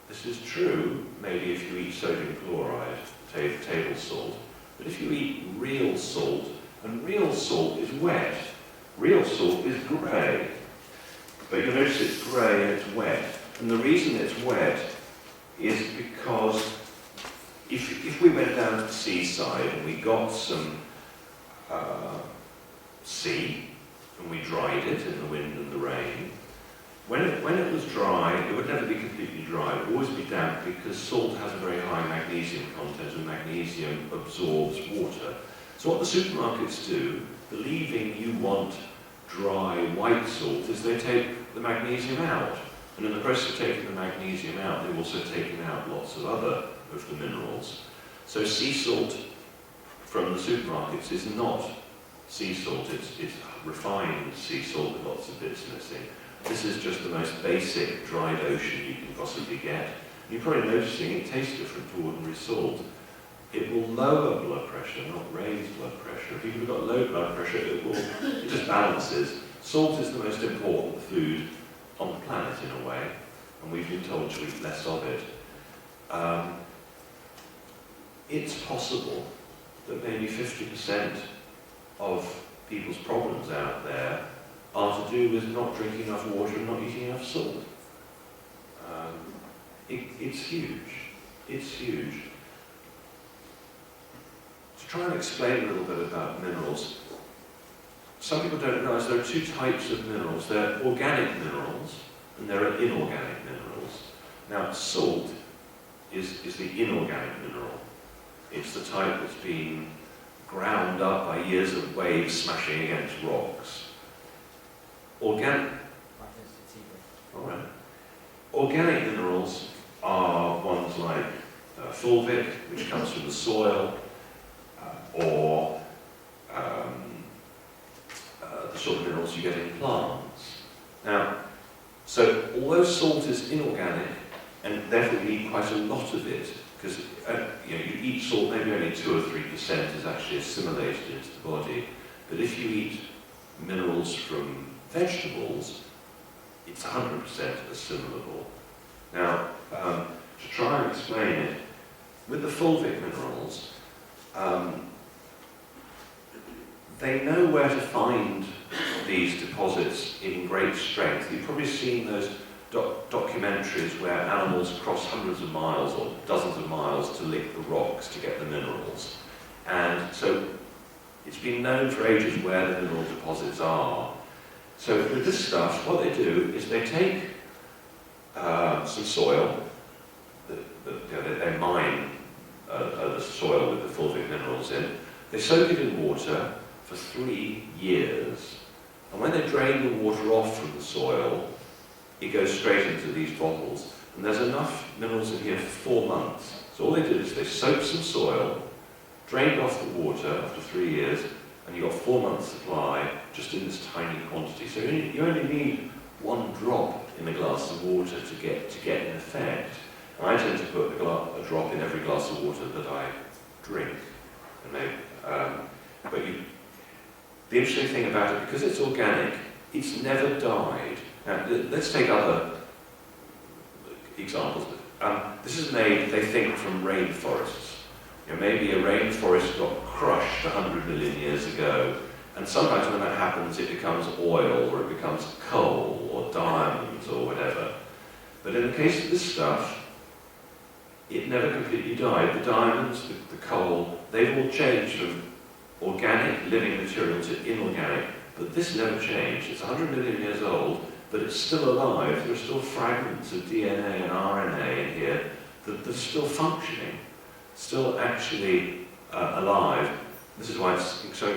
This is true, maybe if you eat sodium chloride, table salt, but if you eat real salt, and real salt is wet, real salt is grey, but you'll notice it's grey and it's wet. And the reason it's wet is because if we went down to the seaside and we got some sea and we dried it in the wind and the rain, when it was dry, it would never be completely dry, it would always be damp because salt has a very high magnesium content and magnesium absorbs water. So what the supermarkets do, believing you want dry white salt, is they take the magnesium out. And in the process of taking the magnesium out, they've also taken out lots of other of the minerals. So sea salt from the supermarkets is not sea salt, it's refined sea salt with lots of bits missing. This is just the most basic dried ocean you can possibly get. You're probably noticing it tastes different to ordinary salt. It will lower blood pressure, not raise blood pressure. If people who've got low blood pressure, it just balances. Salt is the most important food on the planet in a way, and we've been told to eat less of it. It's possible that maybe 50% of people's problems out there are to do with not drinking enough water and not eating enough salt. It's huge. It's huge. To try and explain a little bit about minerals, some people don't realise there are two types of minerals. There are organic minerals and there are inorganic minerals. Now, salt is the inorganic mineral. It's the type that's been ground up by years of waves smashing against rocks. Organic minerals are ones like fulvic, which comes from the soil, or the sort of minerals you get in plants. Now, so although salt is inorganic, and therefore you need quite a lot of it, because you eat salt, maybe only 2 or 3% is actually assimilated into the body. But if you eat minerals from vegetables, it's 100% assimilable. Now, to try and explain it, with the fulvic minerals, they know where to find these deposits in great strength. You've probably seen those documentaries where animals cross hundreds of miles or dozens of miles to lick the rocks to get the minerals. And so it's been known for ages where the mineral deposits are. So with this stuff, what they do is they take some soil, they mine the soil with the fulvic minerals in, they soak it in water for 3 years, and when they drain the water off from the soil, it goes straight into these bottles, and there's enough minerals in here for 4 months. So all they did is they soaked some soil, drained off the water after 3 years, and you got 4 months supply just in this tiny quantity. So you only need 1 drop in a glass of water to get an effect. And I tend to put a drop in every glass of water that I drink. The interesting thing about it, because it's organic, it's never died. Now, let's take other examples. This is made, they think, from rainforests. Maybe a rainforest got crushed 100 million years ago, and sometimes when that happens, it becomes oil, or it becomes coal, or diamonds, or whatever. But in the case of this stuff, it never completely died. The diamonds, the coal, they've all changed from organic living material to inorganic, but this never changed. It's 100 million years old, but it's still alive. There are still fragments of DNA and RNA in here that are still functioning, still actually alive. This is why it's so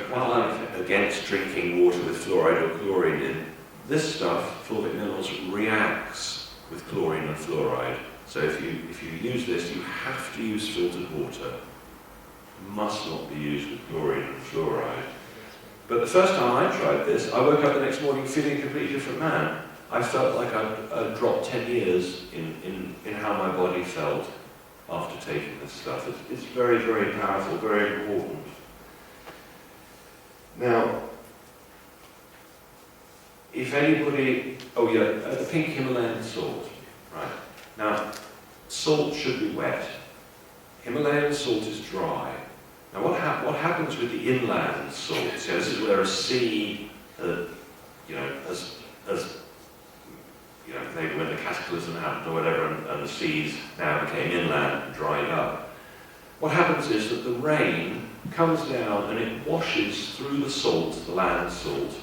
against drinking water with fluoride or chlorine in. This stuff, fulvic minerals, reacts with chlorine and fluoride. So if you use this, you have to use filtered water. Must not be used with chlorine and fluoride. But the first time I tried this, I woke up the next morning feeling a completely different man. I felt like I'd dropped 10 years in how my body felt after taking this stuff. It's very, very powerful, very important. Now, if anybody, the pink Himalayan salt, right? Now, salt should be wet. Himalayan salt is dry. Now, what happens with the inland salts? This is where a sea, maybe when the cataclysm happened or whatever, and the seas now became inland and dried up. What happens is that the rain comes down and it washes through the salt, the land salt,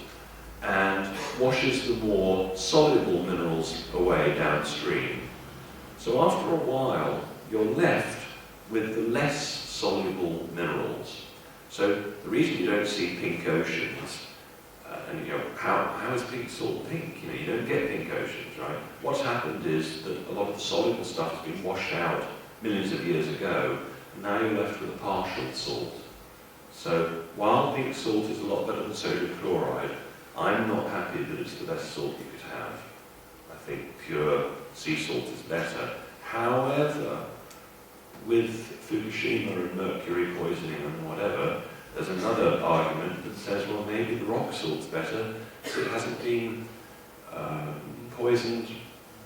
and washes the more soluble minerals away downstream. So after a while, you're left with the less soluble minerals. So the reason you don't see pink oceans, and how is pink salt pink? You don't get pink oceans, right? What's happened is that a lot of the soluble stuff has been washed out millions of years ago, and now you're left with a partial salt. So while pink salt is a lot better than sodium chloride, I'm not happy that it's the best salt you could have. I think pure sea salt is better. However, with Fukushima and mercury poisoning and whatever, there's another argument that says, well, maybe the rock salt's better because it hasn't been poisoned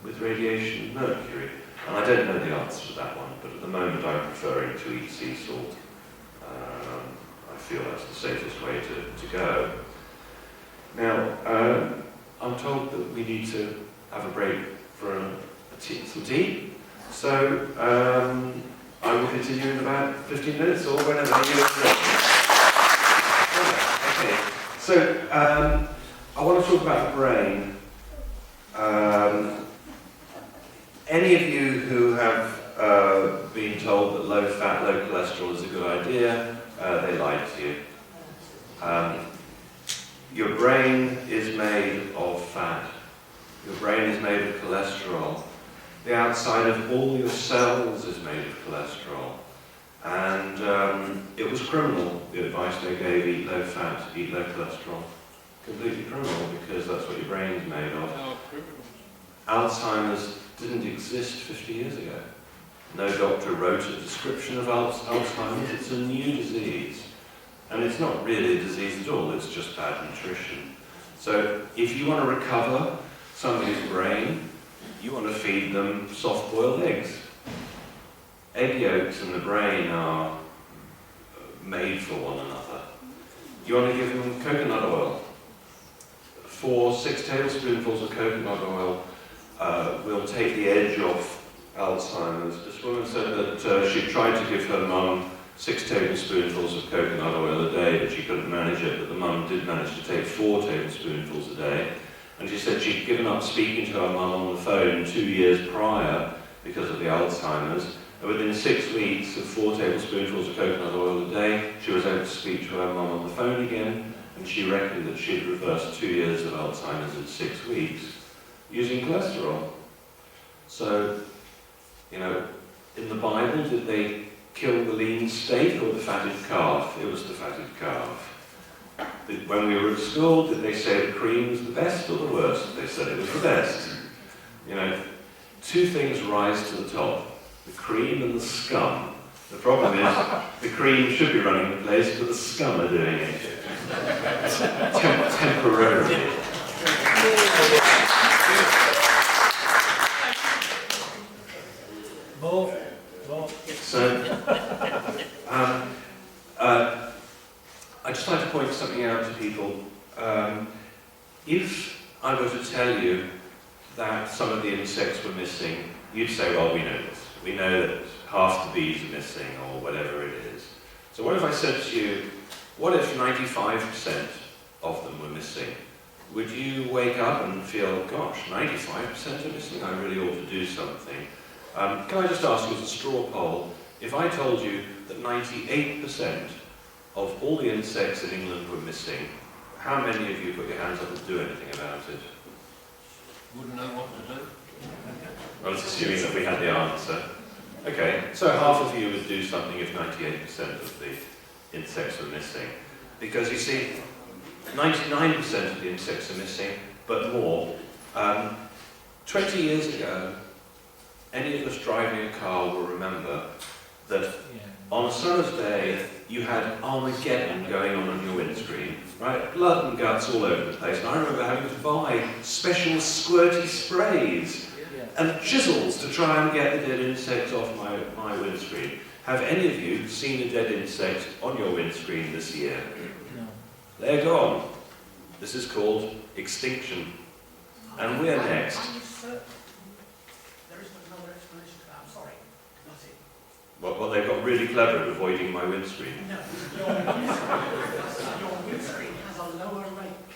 with radiation and mercury. And I don't know the answer to that one, but at the moment I'm preferring to eat sea salt. I feel that's the safest way to go. Now, I'm told that we need to have a break for some tea. So I will continue in about 15 minutes or whenever you're ready. Okay, so I want to talk about the brain. Any of you who have been told that low fat, low cholesterol is a good idea, they lied to you. Your brain is made of fat. Your brain is made of cholesterol. The outside of all your cells is made of cholesterol. And it was criminal, the advice they gave: eat low fat, eat low cholesterol. Completely criminal, because that's what your brain's made of. Oh, criminal. Alzheimer's didn't exist 50 years ago. No doctor wrote a description of Alzheimer's. It's a new disease. And it's not really a disease at all, it's just bad nutrition. So if you want to recover somebody's brain, you want to feed them soft-boiled eggs. Egg yolks and the brain are made for one another. You want to give them coconut oil. 6 tablespoonfuls of coconut oil will take the edge off Alzheimer's. This woman said that she tried to give her mum 6 tablespoonfuls of coconut oil a day, but she couldn't manage it, but the mum did manage to take 4 tablespoonfuls a day. And she said she'd given up speaking to her mum on the phone 2 years prior because of the Alzheimer's. And within 6 weeks of 4 tablespoonfuls of coconut oil a day, she was able to speak to her mum on the phone again, and she reckoned that she'd reversed 2 years of Alzheimer's in 6 weeks using cholesterol. So, you know, in the Bible, did they kill the lean steak or the fatted calf? It was the fatted calf. When we were at school, did they say the cream was the best or the worst? They said it was the best. You know, 2 things rise to the top: the cream and the scum. The problem is, the cream should be running the place, but the scum are doing it. Temporarily. More. So, I'd just like to point something out to people. If I were to tell you that some of the insects were missing, you'd say, well, we know this. We know that half the bees are missing, or whatever it is. So what if I said to you, what if 95% of them were missing? Would you wake up and feel, gosh, 95% are missing? I really ought to do something. Can I just ask you, as a straw poll, if I told you that 98% of all the insects in England were missing, how many of you put your hands up and do anything about it? Wouldn't know what to do. Well, it's assuming that we had the answer. Okay, so half of you would do something if 98% of the insects were missing. Because you see, 99% of the insects are missing, but more. 20 years ago, any of us driving a car will remember that on a summer's day, you had Armageddon going on your windscreen, right? Blood and guts all over the place. And I remember having to buy special squirty sprays and chisels to try and get the dead insects off my windscreen. Have any of you seen a dead insect on your windscreen this year? No. They're gone. This is called extinction. And we're next. There isn't another explanation to that. I'm sorry. Not it. Well, they've got really clever at avoiding my windscreen. No. Your windscreen has a lower rake.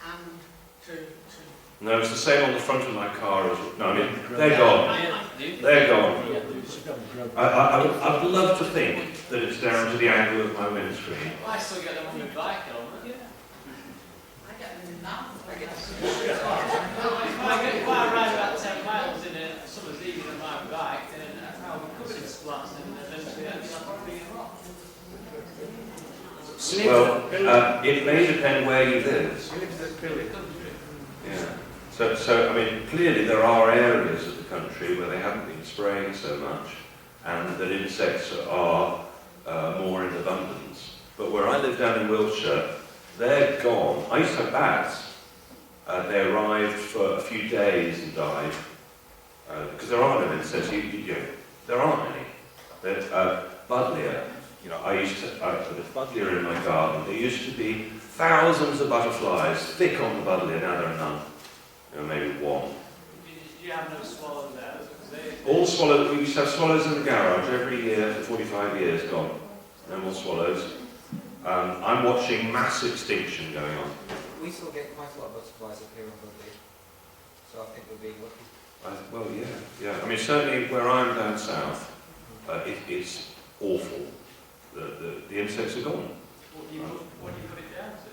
And to No, it's the same on the front of my car as well. No, I mean, they're gone. They're gone. I'd love to think that it's down to the angle of my windscreen. I still get them on my bike helmet. I get them in that. If I ride about 10 miles in a summer's evening on my bike, then I'll be covered in splats and eventually I'll have to bring it off. Well, it may depend where you live. Yeah. So I mean, clearly there are areas of the country where they haven't been spraying so much, and that insects are more in abundance. But where I live down in Wiltshire, they're gone. I used to have bats. They arrived for a few days and died because there are no insects. There aren't any. Buddleia. You know, I used to put buddleia in my garden. There used to be thousands of butterflies thick on the buddleia. Now there are none. You know, maybe one. You have no swallows there? All swallows. We used to have swallows in the garage every year for 45 years. Gone. No more swallows. I'm watching mass extinction going on. We still get quite a lot of butterflies up here in Buddleia, so I think we're being lucky. Well, yeah. I mean, certainly where I'm down south, it's awful. The insects are gone. What do you put it down to?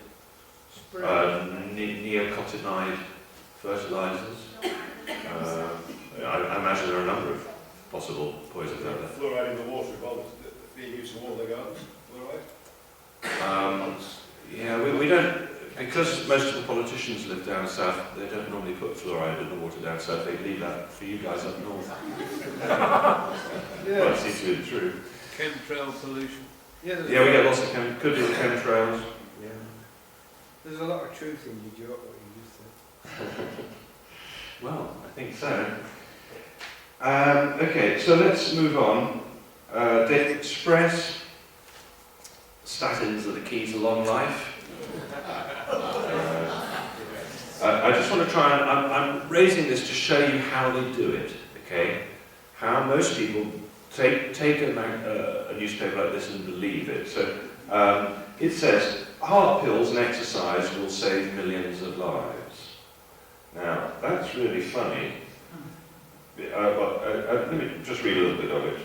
Neonicotinoid fertilizers. I imagine there are a number of possible poisons out there. Fluoride in the water as well, being used to water the gardens, fluoride? Yeah, we don't, because most of the politicians live down south, they don't normally put fluoride in the water down south, they leave that for you guys up north. Well, it seems to be true. Chemtrail pollution. Yeah, Yeah, we get lots of could be the chemtrails. Yeah. There's a lot of truth in your joke, what you just said. Well, I think so. Okay, so let's move on. They express statins are the key to long life. I just want to try and, I'm raising this to show you how they do it, okay? How most people take a newspaper like this and believe it. So it says, heart pills and exercise will save millions of lives. Now, that's really funny. Let me just read a little bit of it.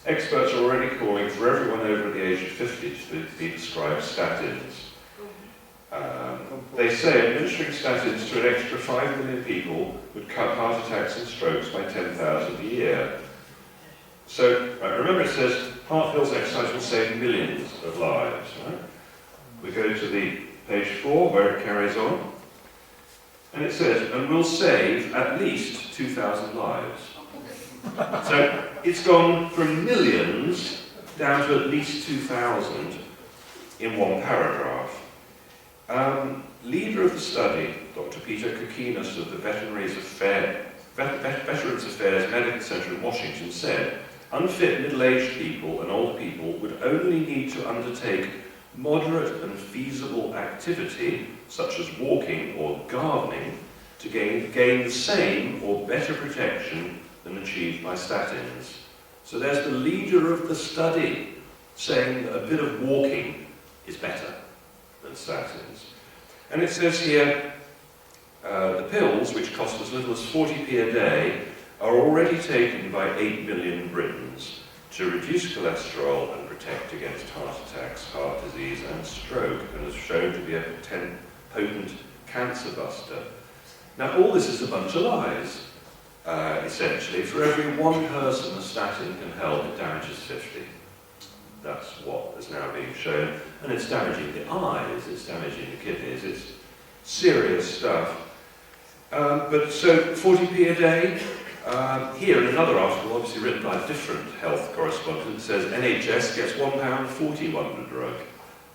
Experts are already calling for everyone over the age of 50 to be prescribed statins. They say administering statins to an extra 5 million people would cut heart attacks and strokes by 10,000 a year. So, remember it says heart pills and exercise will save millions of lives. Right? We go to the page 4 where it carries on. And it says, and will save at least 2,000 lives. So it's gone from millions down to at least 2,000 in one paragraph. Leader of the study, Dr. Peter Kokinas of the Veterans Affairs Medical Centre in Washington said, unfit middle-aged people and old people would only need to undertake moderate and feasible activity, such as walking or gardening, to gain the same or better protection than achieved by statins. So there's the leader of the study saying that a bit of walking is better than statins. And it says here, the pills, which cost as little as 40p a day, are already taken by 8 million Britons to reduce cholesterol and protect against heart attacks, heart disease and stroke, and is shown to be a potent cancer buster. Now all this is a bunch of lies, essentially. For every one person a statin can help, it damages 50. That's what is now being shown, and it's damaging the eyes, it's damaging the kidneys, it's serious stuff. But so 40p a day. Here in another article, obviously written by a different health correspondent, says NHS gets £1.41 a drug.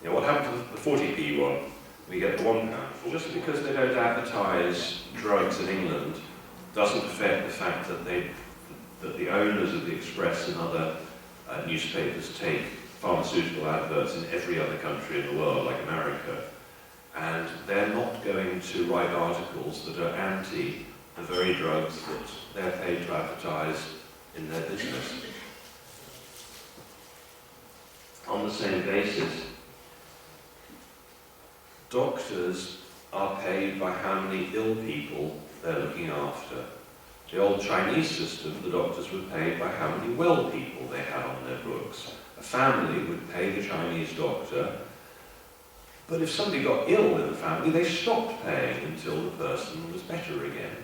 You know, what happened to the 40p one? We get the £1. Just because they don't advertise drugs in England doesn't affect the fact that the owners of the Express and other newspapers take pharmaceutical adverts in every other country in the world, like America, and they're not going to write articles that are anti the very drugs that they're paid to advertise in their business. On the same basis, doctors are paid by how many ill people they're looking after. The old Chinese system, the doctors were paid by how many well people they had on their books. A family would pay the Chinese doctor, but if somebody got ill in the family, they stopped paying until the person was better again.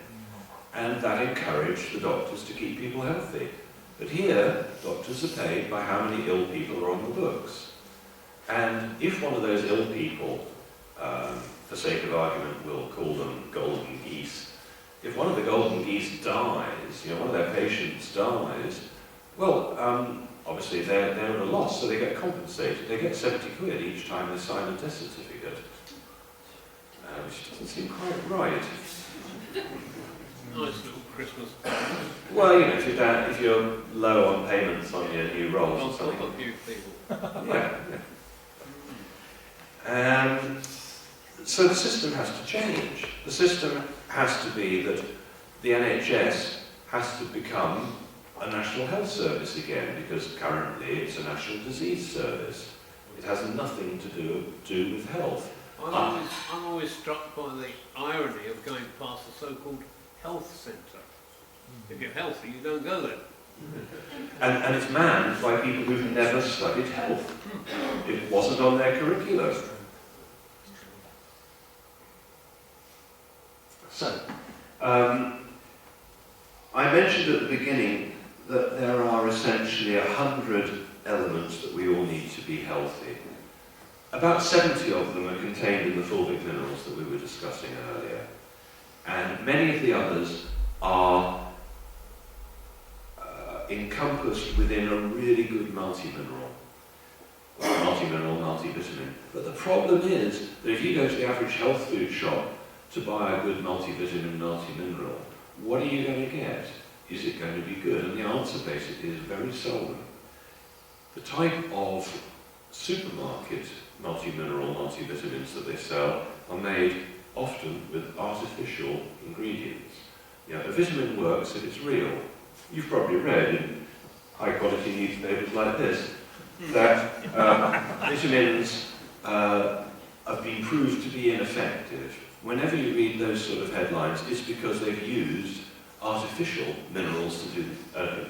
And that encouraged the doctors to keep people healthy. But here, doctors are paid by how many ill people are on the books. And if one of those ill people, for sake of argument, we'll call them golden geese, if one of the golden geese dies, you know, one of their patients dies, well, obviously they're at a loss, so they get compensated. They get 70 quid each time they sign a death certificate, which doesn't seem quite right. Nice little Christmas. Well, you know, if you're low on payments on your new rolls or something. I'll few people. Yeah. So the system has to change. The system has to be that the NHS has to become a national health service again, because currently it's a national disease service. It has nothing to do with health. I'm always struck by the irony of going past the so-called health centre. If you're healthy, you don't go there. And it's manned by people who've never studied health. It wasn't on their curriculum. So, I mentioned at the beginning that there are essentially 100 elements that we all need to be healthy. About 70 of them are contained in the fulvic minerals that we were discussing earlier. And many of the others are encompassed within a really good multi-mineral. Multi-mineral, multivitamin. But the problem is that if you go to the average health food shop to buy a good multivitamin, multi-mineral, what are you going to get? Is it going to be good? And the answer basically is very seldom. The type of supermarket multi-mineral, multivitamins that they sell are made often with artificial ingredients. You know, a vitamin works if it's real. You've probably read in high-quality newspapers like this that vitamins have been proved to be ineffective. Whenever you read those sort of headlines, it's because they've used artificial minerals to do,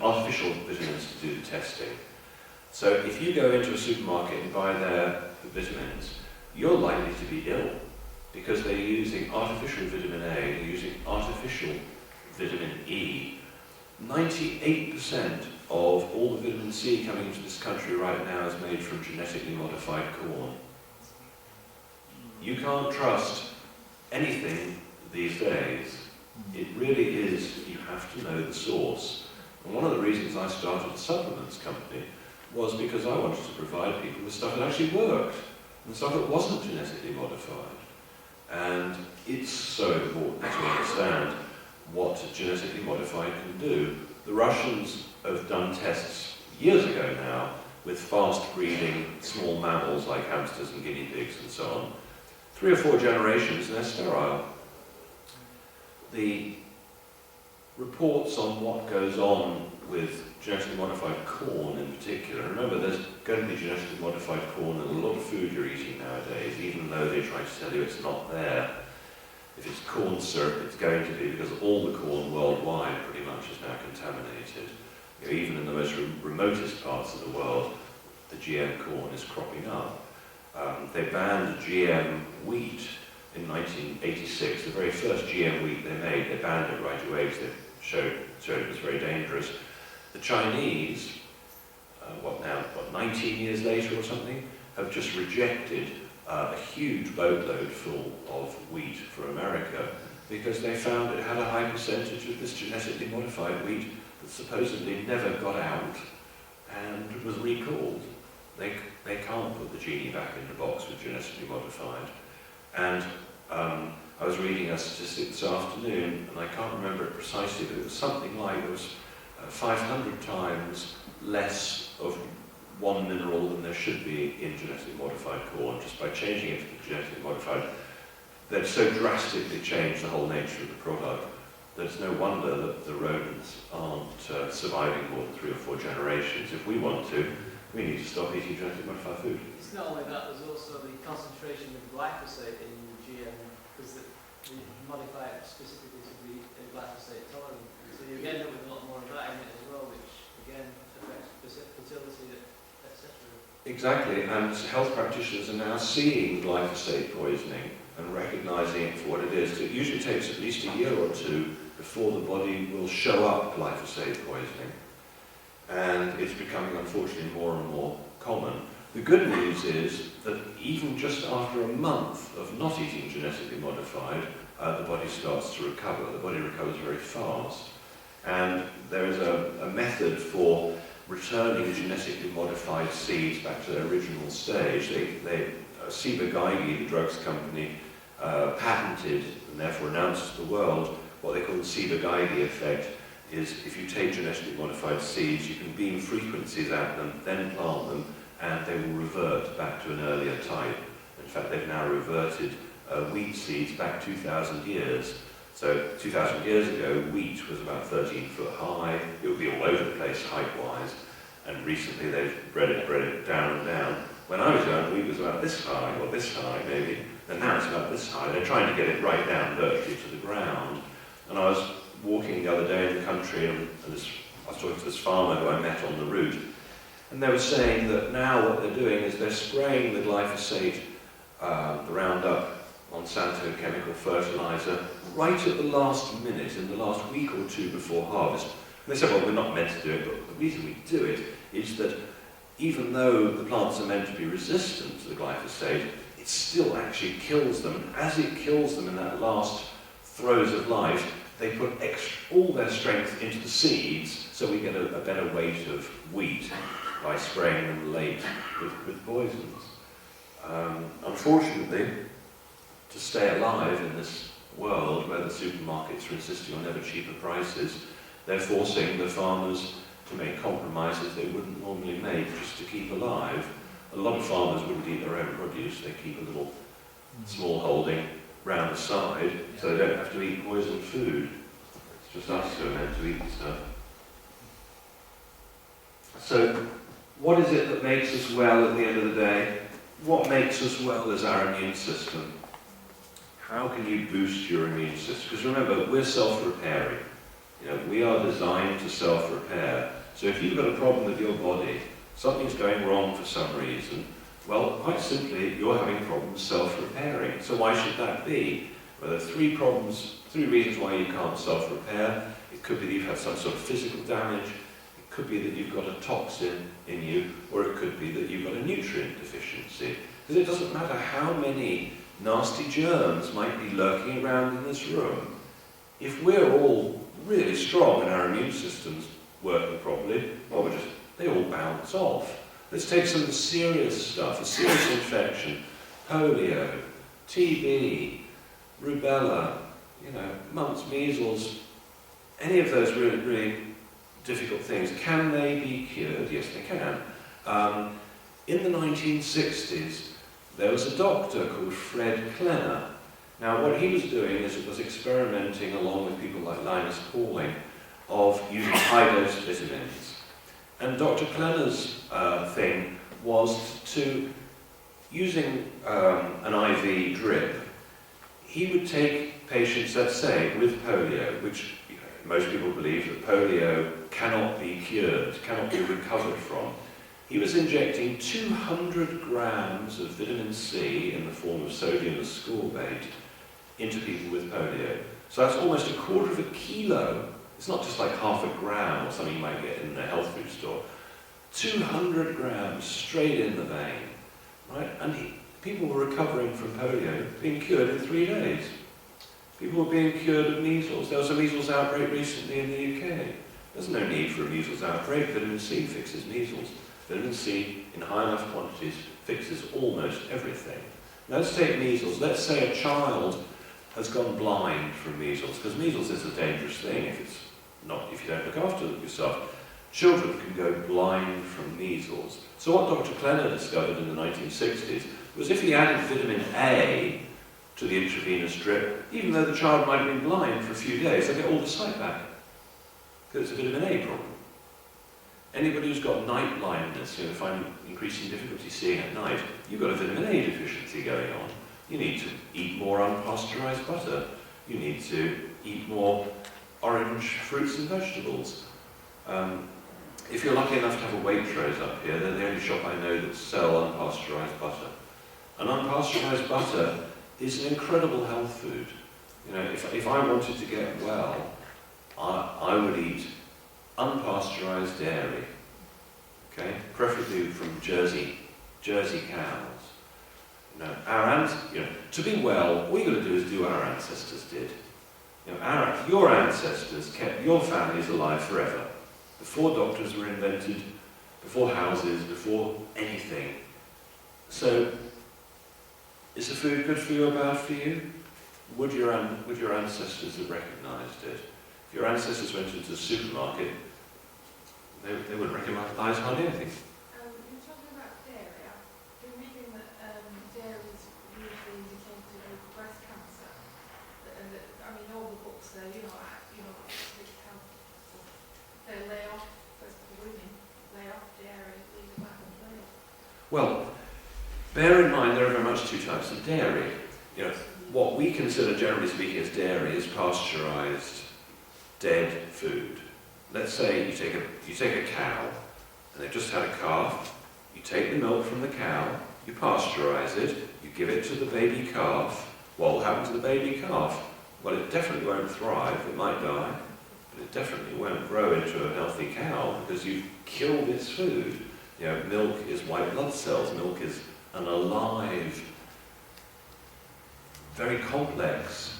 artificial vitamins to do the testing. So if you go into a supermarket and buy their vitamins, you're likely to be ill because they're using artificial vitamin A, they're using artificial vitamin E. 98% of all the vitamin C coming into this country right now is made from genetically modified corn. You can't trust anything these days. It really is, you have to know the source. And one of the reasons I started a supplements company was because I wanted to provide people with stuff that actually worked, and stuff that wasn't genetically modified. And it's so important to understand what genetically modified can do. The Russians have done tests years ago now with fast breeding small mammals like hamsters and guinea pigs and so on. 3 or 4 generations and they're sterile. The reports on what goes on with genetically modified corn in particular, remember there's going to be genetically modified corn in a lot of food you're eating nowadays, even though they try to tell you it's not there. If it's corn syrup, it's going to be, because all the corn worldwide pretty much is now contaminated. You know, even in the most remotest parts of the world, the GM corn is cropping up. They banned GM wheat in 1986, the very first GM wheat they made. They banned it right away because they showed it was very dangerous. The Chinese, 19 years later or something, have just rejected a huge boatload full of wheat for America because they found it had a high percentage of this genetically modified wheat that supposedly never got out and was recalled. They can't put the genie back in the box with genetically modified. And I was reading a statistic this afternoon, and I can't remember it precisely, but it was something like there was 500 times less of one mineral than there should be in genetically modified corn, just by changing it to genetically modified. They've so drastically changed the whole nature of the product that it's no wonder that the rodents aren't surviving more than 3 or 4 generations. If we want to, we need to stop eating genetically modified food. It's not only that, there's also the concentration of glyphosate in GM, because we modify it specifically to be glyphosate tolerant. So you end up with a lot more of that in it as well, which again affects fertility, etc. Exactly, and health practitioners are now seeing glyphosate poisoning and recognising it for what it is. It usually takes at least a year or 2 before the body will show up glyphosate poisoning. And it's becoming, unfortunately, more and more common. The good news is that even just after a month of not eating genetically modified, the body starts to recover. The body recovers very fast. And there is a method for returning genetically modified seeds back to their original stage. Ciba Geigy, the drugs company, patented and therefore announced to the world what they call the Ciba Geigy effect. Is if you take genetically modified seeds, you can beam frequencies at them, then plant them, and they will revert back to an earlier type. In fact, they've now reverted wheat seeds back 2,000 years. So 2,000 years ago, wheat was about 13 foot high. It would be all over the place height-wise. And recently they've bred it down and down. When I was young, wheat was about this high, or this high maybe, and now it's about this high. They're trying to get it right down virtually to the ground. And I was walking the other day in the country, and I was talking to this farmer who I met on the route, and they were saying that now what they're doing is they're spraying the glyphosate, the Roundup, Monsanto chemical fertilizer right at the last minute, in the last week or two before harvest. And they said, well, we're not meant to do it, but the reason we do it is that even though the plants are meant to be resistant to the glyphosate, it still actually kills them. And as it kills them in that last throes of life, they put all their strength into the seeds, so we get a better weight of wheat by spraying them late with poisons. Unfortunately, to stay alive in this world where the supermarkets are insisting on ever cheaper prices, they're forcing the farmers to make compromises they wouldn't normally make just to keep alive. A lot of farmers wouldn't eat their own produce, they keep a little small holding round the side so they don't have to eat poisoned food. It's just us who are meant to eat stuff. So, what is it that makes us well at the end of the day? What makes us well is our immune system. How can you boost your immune system? Because remember, we're self-repairing. You know, we are designed to self-repair. So if you've got a problem with your body, something's going wrong for some reason, well, quite simply, you're having problems self-repairing. So why should that be? Well, there are three reasons why you can't self-repair. It could be that you've had some sort of physical damage, it could be that you've got a toxin in you, or it could be that you've got a nutrient deficiency. Because it doesn't matter how many nasty germs might be lurking around in this room. If we're all really strong and our immune system's working properly, well, they all bounce off. Let's take some of the serious stuff, a serious infection, polio, TB, rubella, mumps, measles, any of those really, really difficult things. Can they be cured? Yes, they can. In the 1960s, there was a doctor called Fred Klenner. Now, what he was doing was experimenting along with people like Linus Pauling of using high-dose vitamins. And Dr. Klenner's thing was to, using an IV drip, he would take patients, let's say, with polio, which most people believe that polio cannot be cured, cannot be recovered from. He was injecting 200 grams of vitamin C in the form of sodium ascorbate into people with polio. So that's almost a quarter of a kilo. It's not just like half a gram or something you might get in a health food store. 200 grams straight in the vein, right? And people were recovering from polio, being cured in 3 days. People were being cured of measles. There was a measles outbreak recently in the UK. There's no need for a measles outbreak. Vitamin C fixes measles. Vitamin C in high enough quantities fixes almost everything. Now, let's take measles. Let's say a child has gone blind from measles, because measles is a dangerous thing if you don't look after yourself. Children can go blind from measles. So what Dr. Klenner discovered in the 1960s was if he added vitamin A to the intravenous drip, even though the child might have been blind for a few days, they get all the sight back, because it's a vitamin A problem. Anybody who's got night blindness, finding increasing difficulty seeing at night, you've got a vitamin A deficiency going on. You need to eat more unpasteurized butter. You need to eat more orange fruits and vegetables. If you're lucky enough to have a Waitrose up here, they're the only shop I know that sell unpasteurized butter. And unpasteurized butter is an incredible health food. If I wanted to get well, I would eat unpasteurized dairy, okay, preferably from Jersey cows. To be well, all you've got to do is do what our ancestors did. Your ancestors kept your families alive forever, before doctors were invented, before houses, before anything. So, is the food good for you or bad for you? Would your ancestors have recognised it? If your ancestors went into the supermarket, they would recognise hardly anything. You're talking about dairy. I've been reading that dairy is usually indicated with breast cancer. All the books there, they lay off, first for women, lay off dairy, leave it back and play. Well, bear in mind there are very much two types of dairy. What we consider, generally speaking, as dairy is pasteurised, dead food. Let's say you take a cow, and they've just had a calf. You take the milk from the cow, you pasteurise it, you give it to the baby calf, What will happen to the baby calf? Well, it definitely won't thrive, it might die, but it definitely won't grow into a healthy cow because you've killed its food. You know, milk is white blood cells, milk is an alive, very complex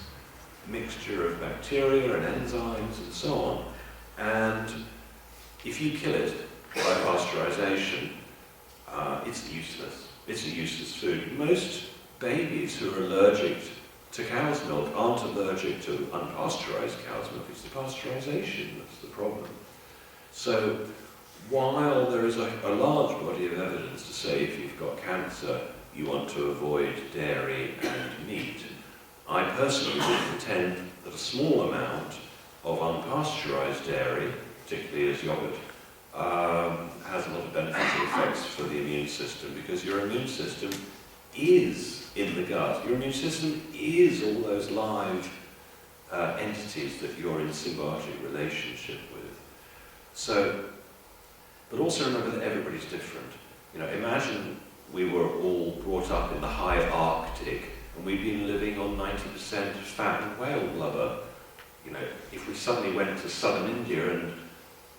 mixture of bacteria and enzymes and so on. And if you kill it by pasteurization, it's useless. It's a useless food. Most babies who are allergic to cow's milk aren't allergic to unpasteurized cow's milk. It's the pasteurization that's the problem. So while there is a large body of evidence to say if you've got cancer, you want to avoid dairy and meat, I personally would contend that a small amount of unpasteurized dairy, particularly as yogurt, has a lot of beneficial effects for the immune system, because your immune system is in the gut. Your immune system is all those live entities that you're in symbiotic relationship with. So, but also remember that everybody's different. You know, imagine we were all brought up in the high Arctic and we've been living on 90% fat and whale blubber. You know, if we suddenly went to southern India and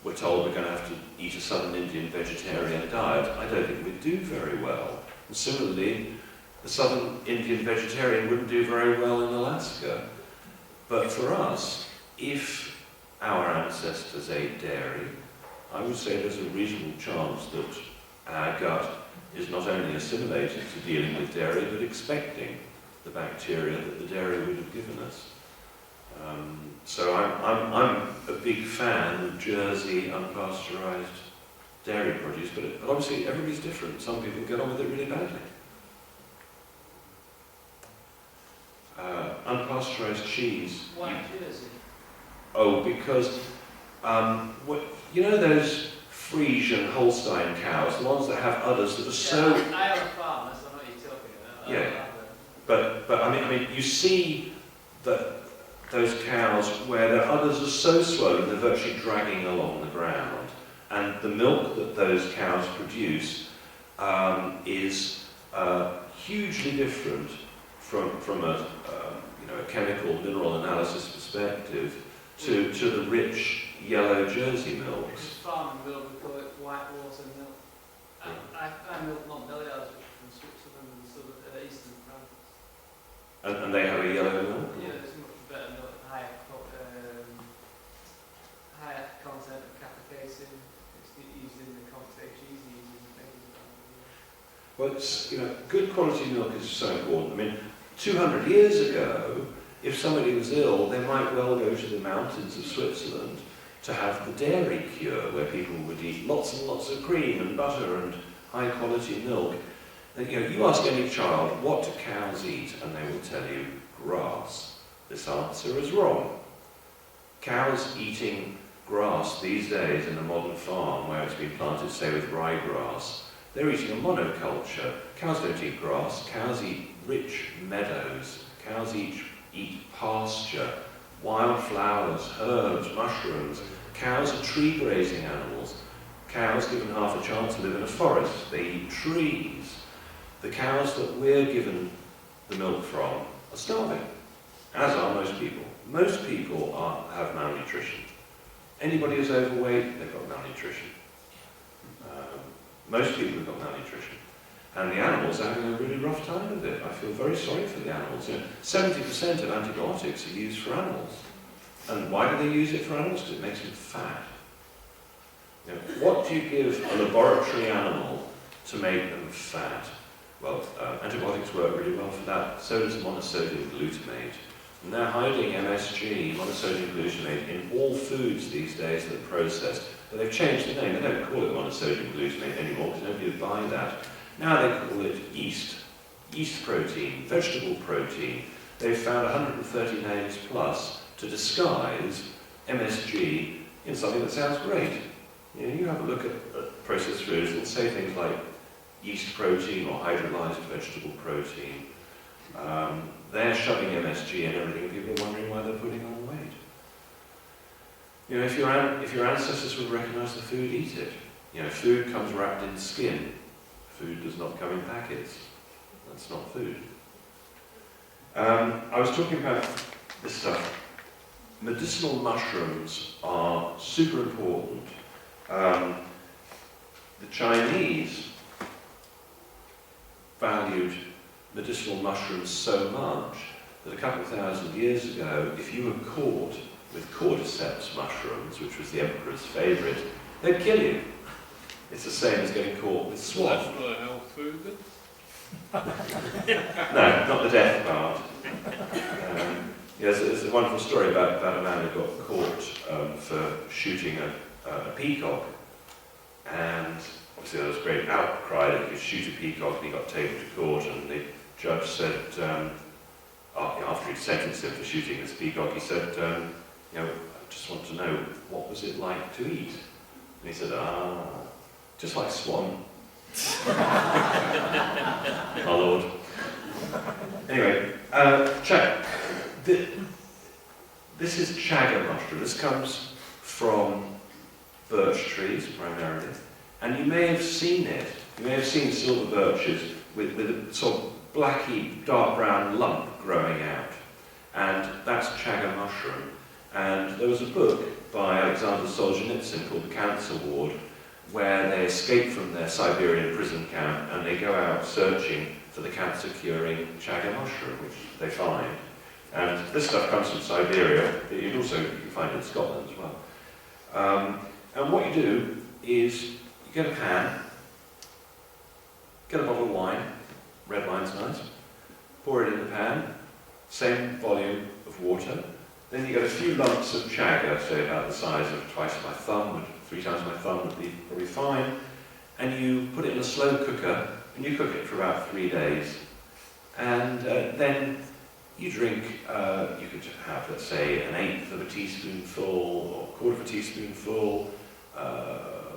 we're told we're going to have to eat a southern Indian vegetarian diet, I don't think we'd do very well. And similarly, the southern Indian vegetarian wouldn't do very well in Alaska. But for us, if our ancestors ate dairy, I would say there's a reasonable chance that our gut is not only assimilated to dealing with dairy, but expecting the bacteria that the dairy would have given us. So I'm a big fan of Jersey unpasteurized dairy produce, but obviously everybody's different. Some people get on with it really badly. Unpasteurized cheese. Why Jersey? Oh, because you know those Friesian Holstein cows, the ones that have udders that are so. I have a farm, that's what you're talking about. Yeah. But I mean, you see that those cows where their udders are so swollen they're virtually dragging along the ground, and the milk that those cows produce is hugely different from a chemical mineral analysis perspective to the rich yellow Jersey milks. It's farming milk, we call it white water milk. I milk Montbéliards from Switzerland and eastern France. And they have a yellow milk? Yeah, it's much better milk, higher content of catechosin. It's used in the cocktail cheese, used in things. Well, it's, good quality milk is so important. I mean, 200 years ago, if somebody was ill, they might well go to the mountains of Switzerland to have the dairy cure, where people would eat lots and lots of cream and butter and high quality milk. And, you ask any child, what do cows eat? And they will tell you, grass. This answer is wrong. Cows eating grass these days in a modern farm where it's been planted, say, with ryegrass, they're eating a monoculture. Cows don't eat grass. Cows eat rich meadows. Cows eat pasture, wild flowers, herbs, mushrooms. Cows are tree grazing animals. Cows, given half a chance, live in a forest. They eat trees. The cows that we're given the milk from are starving, as are most people. Most people have malnutrition. Anybody who's overweight, they've got malnutrition. Most people have got malnutrition. And the animals are having a really rough time with it. I feel very sorry for the animals. 70% of antibiotics are used for animals. And why do they use it for animals? Because it makes them fat. What do you give a laboratory animal to make them fat? Well, antibiotics work really well for that. So does monosodium glutamate. And they're hiding MSG, monosodium glutamate, in all foods these days that are processed. But they've changed the name. They don't call it monosodium glutamate anymore because nobody would buy that. Now they call it yeast protein, vegetable protein. They've found 130 names plus to disguise MSG in something that sounds great. You have a look at processed foods, it'll say things like yeast protein or hydrolyzed vegetable protein. They're shoving MSG in everything, and people are wondering why they're putting on weight. If your ancestors would recognize the food, eat it. Food comes wrapped in skin. Food does not come in packets. That's not food. I was talking about this stuff. Medicinal mushrooms are super important. The Chinese valued medicinal mushrooms so much that a couple of thousand years ago, if you were caught with cordyceps mushrooms, which was the emperor's favourite, they'd kill you. It's the same as getting caught with Well, swan. that's not a health food then. No, not the death part. Yes, there's a wonderful story about a man who got caught for shooting a peacock, and obviously there was a great outcry that he could shoot a peacock, and he got taken to court, and the judge said, after he'd sentenced him for shooting this peacock, he said, I just want to know, what was it like to eat? And he said, just like swan. My lord. Anyway, this is chaga mushroom. This comes from birch trees primarily, and you may have seen it. You may have seen silver birches with a sort of blacky, dark brown lump growing out, and that's chaga mushroom. And there was a book by Alexander Solzhenitsyn called The Cancer Ward, where they escape from their Siberian prison camp and they go out searching for the cancer-curing chaga mushroom, which they find. And this stuff comes from Siberia, but you can find it in Scotland as well. And what you do is you get a pan, get a bottle of wine, red wine's nice, pour it in the pan, same volume of water, then you get a few lumps of chaga, say about the size of twice my thumb, 3 times my thumb would be probably fine, and you put it in a slow cooker, and you cook it for about 3 days. And then you drink, you could have, let's say, 1/8 of a teaspoonful or 1/4 of a teaspoonful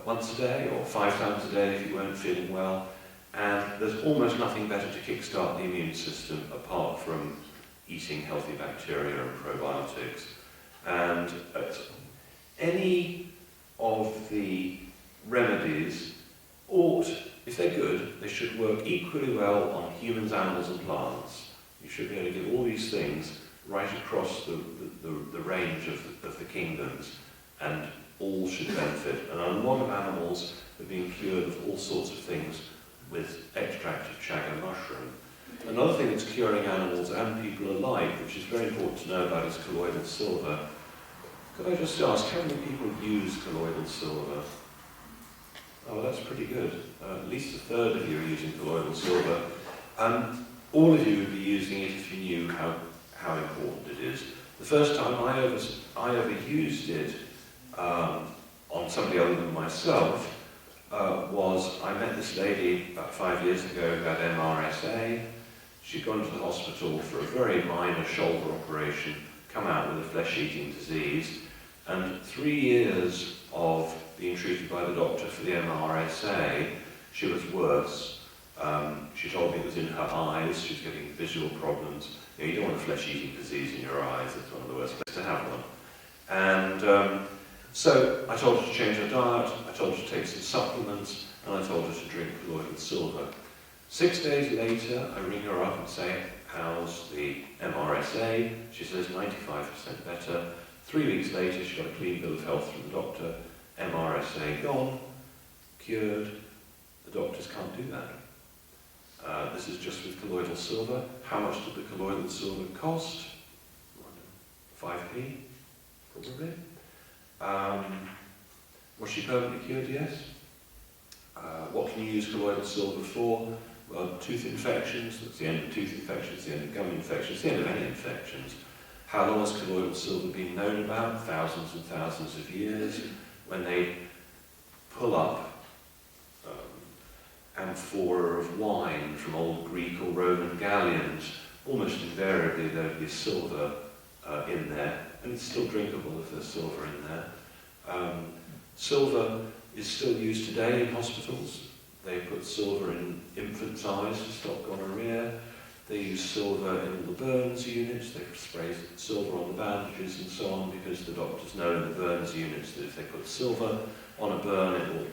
once a day, or 5 times a day if you weren't feeling well. And there's almost nothing better to kickstart the immune system apart from eating healthy bacteria and probiotics. And any of the remedies ought, if they're good, they should work equally well on humans, animals and plants. You should be able to give all these things right across the range of the kingdoms, and all should benefit. And a lot of animals are being cured of all sorts of things with extract of chaga mushroom. Another thing that's curing animals and people alike, which is very important to know about, is colloidal silver. Could I just ask, how many people use colloidal silver? Oh, that's pretty good. At least 1/3 of you are using colloidal silver. All of you would be using it if you knew how important it is. The first time I ever used it on somebody other than myself was I met this lady about 5 years ago who had MRSA. She'd gone to the hospital for a very minor shoulder operation, come out with a flesh-eating disease, and 3 years of being treated by the doctor for the MRSA, she was worse. She told me it was in her eyes, she was getting visual problems. You don't want a flesh-eating disease in your eyes, it's one of the worst places to have one. And so I told her to change her diet, I told her to take some supplements, and I told her to drink colloidal silver. 6 days later, I ring her up and say, how's the MRSA? She says 95% better. 3 weeks later, she got a clean bill of health from the doctor. MRSA gone, cured. The doctors can't do that. This is just with colloidal silver. How much did the colloidal silver cost? 5p, probably. Was she permanently cured? Yes. What can you use colloidal silver for? Well, tooth infections, that's the end of tooth infections, the end of gum infections, the end of any infections. How long has colloidal silver been known about? Thousands and thousands of years. When they pull up amphora of wine from old Greek or Roman galleons, almost invariably there would be silver in there, and it's still drinkable if there's silver in there. Silver is still used today in hospitals. They put silver in infants' eyes to stop gonorrhea. They use silver in all the burns units. They spray silver on the bandages and so on, because the doctors know in the burns units that if they put silver on a burn, it will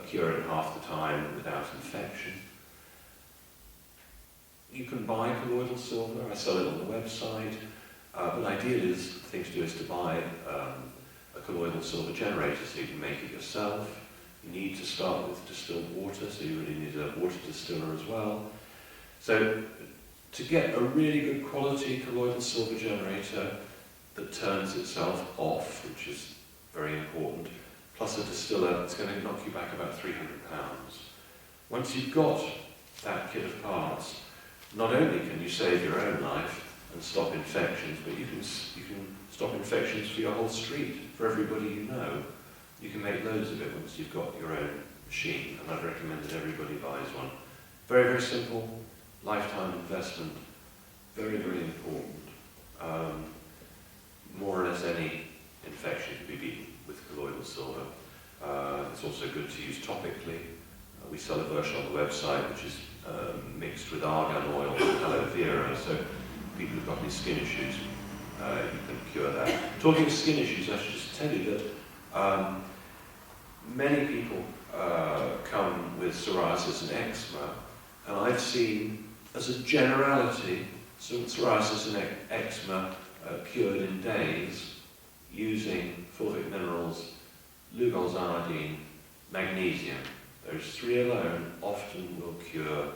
cure it half the time without infection. You can buy colloidal silver. I sell it on the website. But ideally, the thing to do is to buy a colloidal silver generator so you can make it yourself. You need to start with distilled water, so you really need a water distiller as well. So to get a really good quality colloidal silver generator that turns itself off, which is very important, plus a distiller, it's going to knock you back about £300. Once you've got that kit of parts, not only can you save your own life and stop infections, but you can stop infections for your whole street, for everybody you know. You can make loads of it once you've got your own machine, and I'd recommend that everybody buys one. Very, very simple, lifetime investment, very, very important. More or less any infection can be beaten with colloidal silver. It's also good to use topically. We sell a version on the website which is mixed with argan oil and aloe vera, so people who've got any skin issues, you can cure that. Talking of skin issues, I should just tell you that many people come with psoriasis and eczema, and I've seen, as a generality, psoriasis and eczema cured in days using fulvic minerals, Lugol's iodine, magnesium. Those three alone often will cure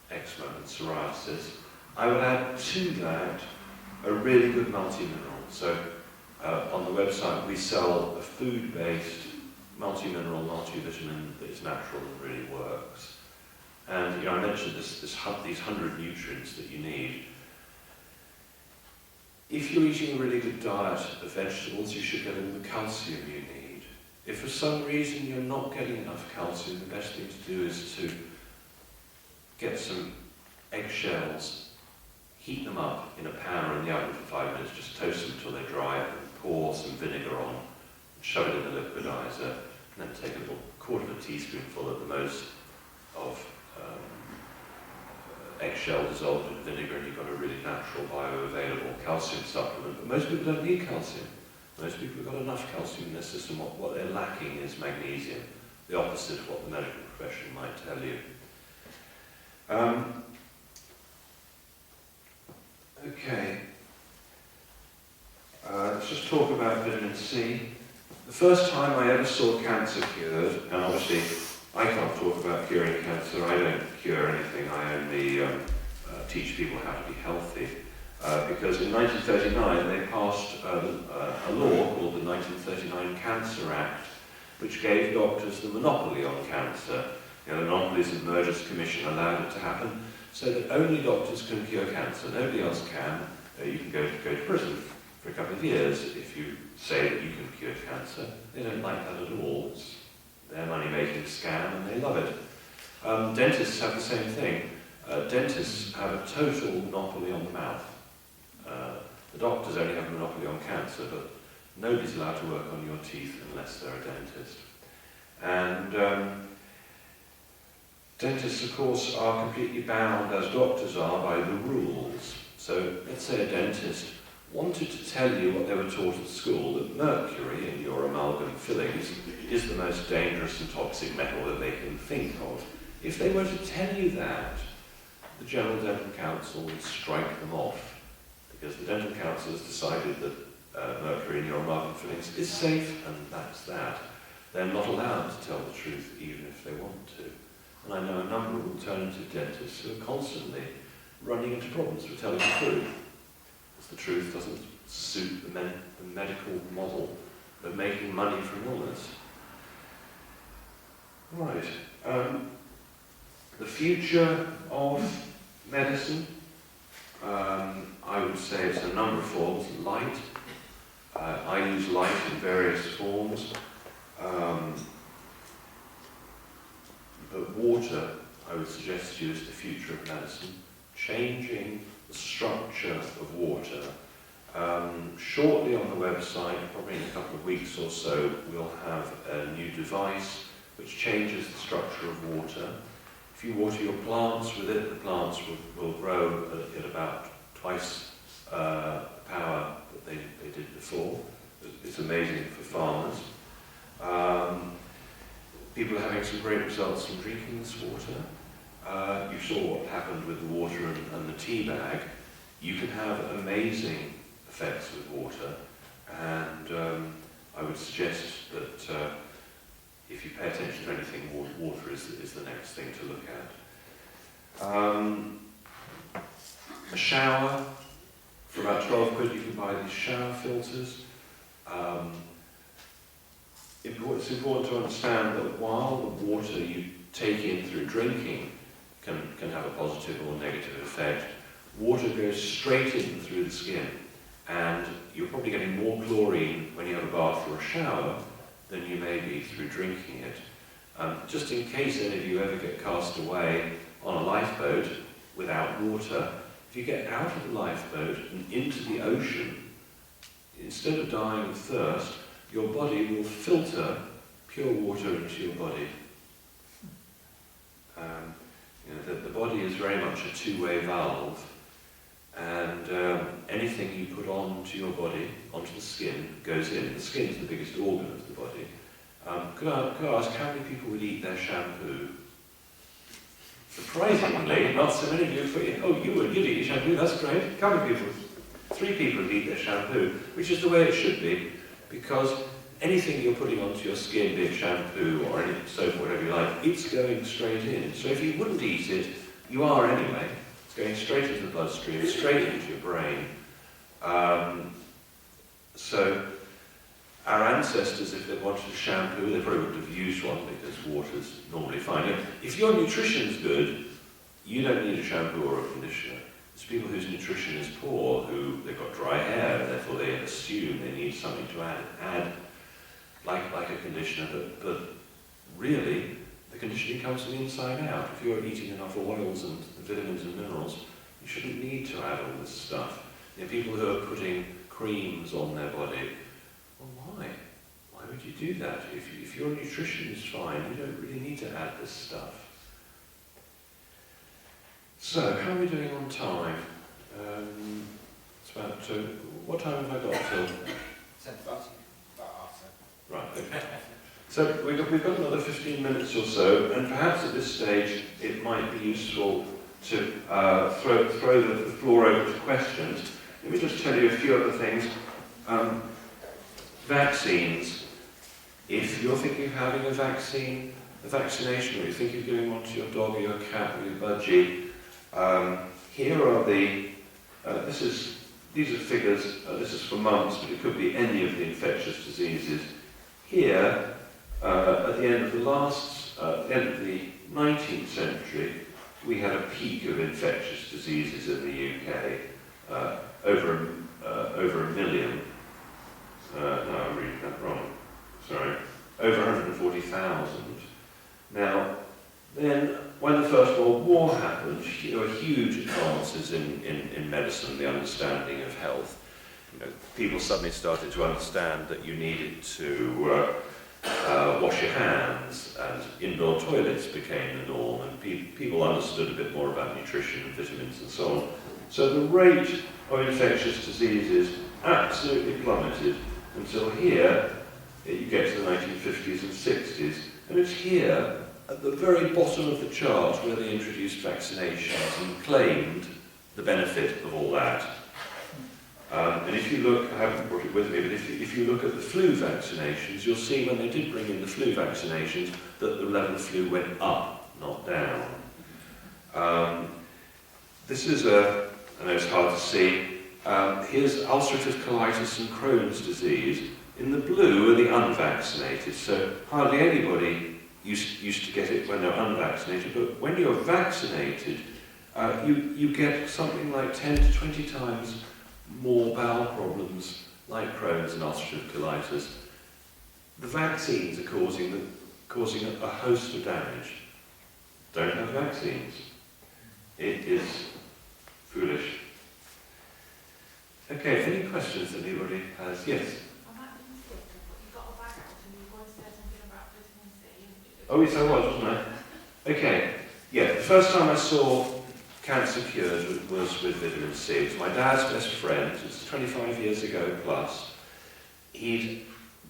eczema and psoriasis. I would add to that a really good multi-mineral. So on the website we sell a food-based multi-mineral, multivitamin that is natural and really works. And I mentioned these 100 nutrients that you need. If you're eating a really good diet of vegetables, you should get all the calcium you need. If for some reason you're not getting enough calcium, the best thing to do is to get some eggshells, heat them up in a pan or in the oven for 5 minutes, just toast them until they're dry, and pour some vinegar on, and shove it in the liquidizer, and then take a little quarter of a teaspoonful at the most of eggshell dissolved in vinegar, and you've got a really natural, bioavailable calcium supplement. But most people don't need calcium. Most people have got enough calcium in their system. What they're lacking is magnesium, the opposite of what the medical profession might tell you. Okay. Let's just talk about vitamin C. The first time I ever saw cancer cured, and obviously I can't talk about curing cancer, I don't cure anything, I only teach people how to be healthy. Because in 1939 they passed a law called the 1939 Cancer Act, which gave doctors the monopoly on cancer. The Monopolies and Mergers Commission allowed it to happen, so that only doctors can cure cancer, nobody else can. You can go to prison for a couple of years if you say that you can cure cancer. They don't like that at all. It's their money-making scam, and they love it. Dentists have the same thing. Dentists have a total monopoly on the mouth. The doctors only have a monopoly on cancer, but nobody's allowed to work on your teeth unless they're a dentist. And dentists, of course, are completely bound, as doctors are, by the rules. So let's say a dentist wanted to tell you what they were taught at school, that mercury in your amalgam fillings is the most dangerous and toxic metal that they can think of. If they were to tell you that, the General Dental Council would strike them off, because the Dental Council has decided that mercury in your amalgam fillings is safe, and that's that. They're not allowed to tell the truth, even if they want to. And I know a number of alternative dentists who are constantly running into problems with telling the truth, because the truth doesn't suit the medical model of making money from illness. Right. The future of medicine, I would say it's a number of forms. Light. I use light in various forms. But water, I would suggest to you, is the future of medicine. Changing the structure of water. Shortly on the website, probably in a couple of weeks or so, we'll have a new device which changes the structure of water. If you water your plants with it, the plants will grow at about twice the power that they did before. It's amazing for farmers. People are having some great results from drinking this water. you saw what happened with the water and the tea bag. You can have amazing effects with water, and I would suggest that if you pay attention to anything, water is the next thing to look at. A shower, for about 12 quid you can buy these shower filters. It's important to understand that while the water you take in through drinking can have a positive or negative effect, water goes straight in through the skin, and you're probably getting more chlorine when you have a bath or a shower than you may be through drinking it. Just in case any of you ever get cast away on a lifeboat without water, if you get out of the lifeboat and into the ocean, instead of dying of thirst, your body will filter pure water into your body. The body is very much a two-way valve, and anything you put onto your body, onto the skin, goes in. The skin is the biggest organ of the body. Could I ask how many people would eat their shampoo? Surprisingly, not so many of you. Oh, you would. You'd eat your shampoo. That's great. A couple of people. 3 people would eat their shampoo, which is the way it should be, because anything you're putting onto your skin, be it shampoo or any soap, whatever you like, it's going straight in. So if you wouldn't eat it, you are anyway. It's going straight into the bloodstream, straight into your brain. So our ancestors, if they wanted a shampoo, they probably wouldn't have used one because water's normally fine. If your nutrition's good, you don't need a shampoo or a conditioner. There's people whose nutrition is poor, who they've got dry hair, and therefore they assume they need something to add like a conditioner, but really, the conditioning comes from the inside out. If you're eating enough oils and vitamins and minerals, you shouldn't need to add all this stuff. People who are putting creams on their body, well, why? Why would you do that? If your nutrition is fine, you don't really need to add this stuff. So, how are we doing on time? It's about what time have I got till? 10:30. Right, okay. So we've got another 15 minutes or so, and perhaps at this stage it might be useful to throw the floor over to questions. Let me just tell you a few other things. Vaccines. If you're thinking of having a vaccination, or you think of giving one to your dog or your cat or your budgie, here are these are figures, this is for mumps, but it could be any of the infectious diseases. Here, at the end of the end of the 19th century, we had a peak of infectious diseases in the UK, over a million. No, I'm reading that wrong. Sorry, over 140,000. Now, then, when the First World War happened, there were huge advances in medicine, the understanding of health. People suddenly started to understand that you needed to wash your hands, and indoor toilets became the norm, and people understood a bit more about nutrition and vitamins and so on. So the rate of infectious diseases absolutely plummeted until here, you get to the 1950s and 60s, and it's here, at the very bottom of the chart, where they introduced vaccinations and claimed the benefit of all that. And if you look, I haven't brought it with me, but if you look at the flu vaccinations, you'll see when they did bring in the flu vaccinations that the level of flu went up, not down. This is I know it's hard to see, here's ulcerative colitis and Crohn's disease. In the blue are the unvaccinated, so hardly anybody used to get it when they're unvaccinated, but when you're vaccinated, you get something like 10 to 20 times more bowel problems like Crohn's and ulcerative colitis. The vaccines are causing a host of damage. Don't have vaccines. It is foolish. Okay, any questions that anybody has? Yes? I might be mistaken, but you got a bag out and you were going to say something about vitamin C. Oh yes, I was, wasn't I? Okay, yeah, the first time I saw cancer cured was with vitamin C. It was my dad's best friend. It was 25 years ago plus. He'd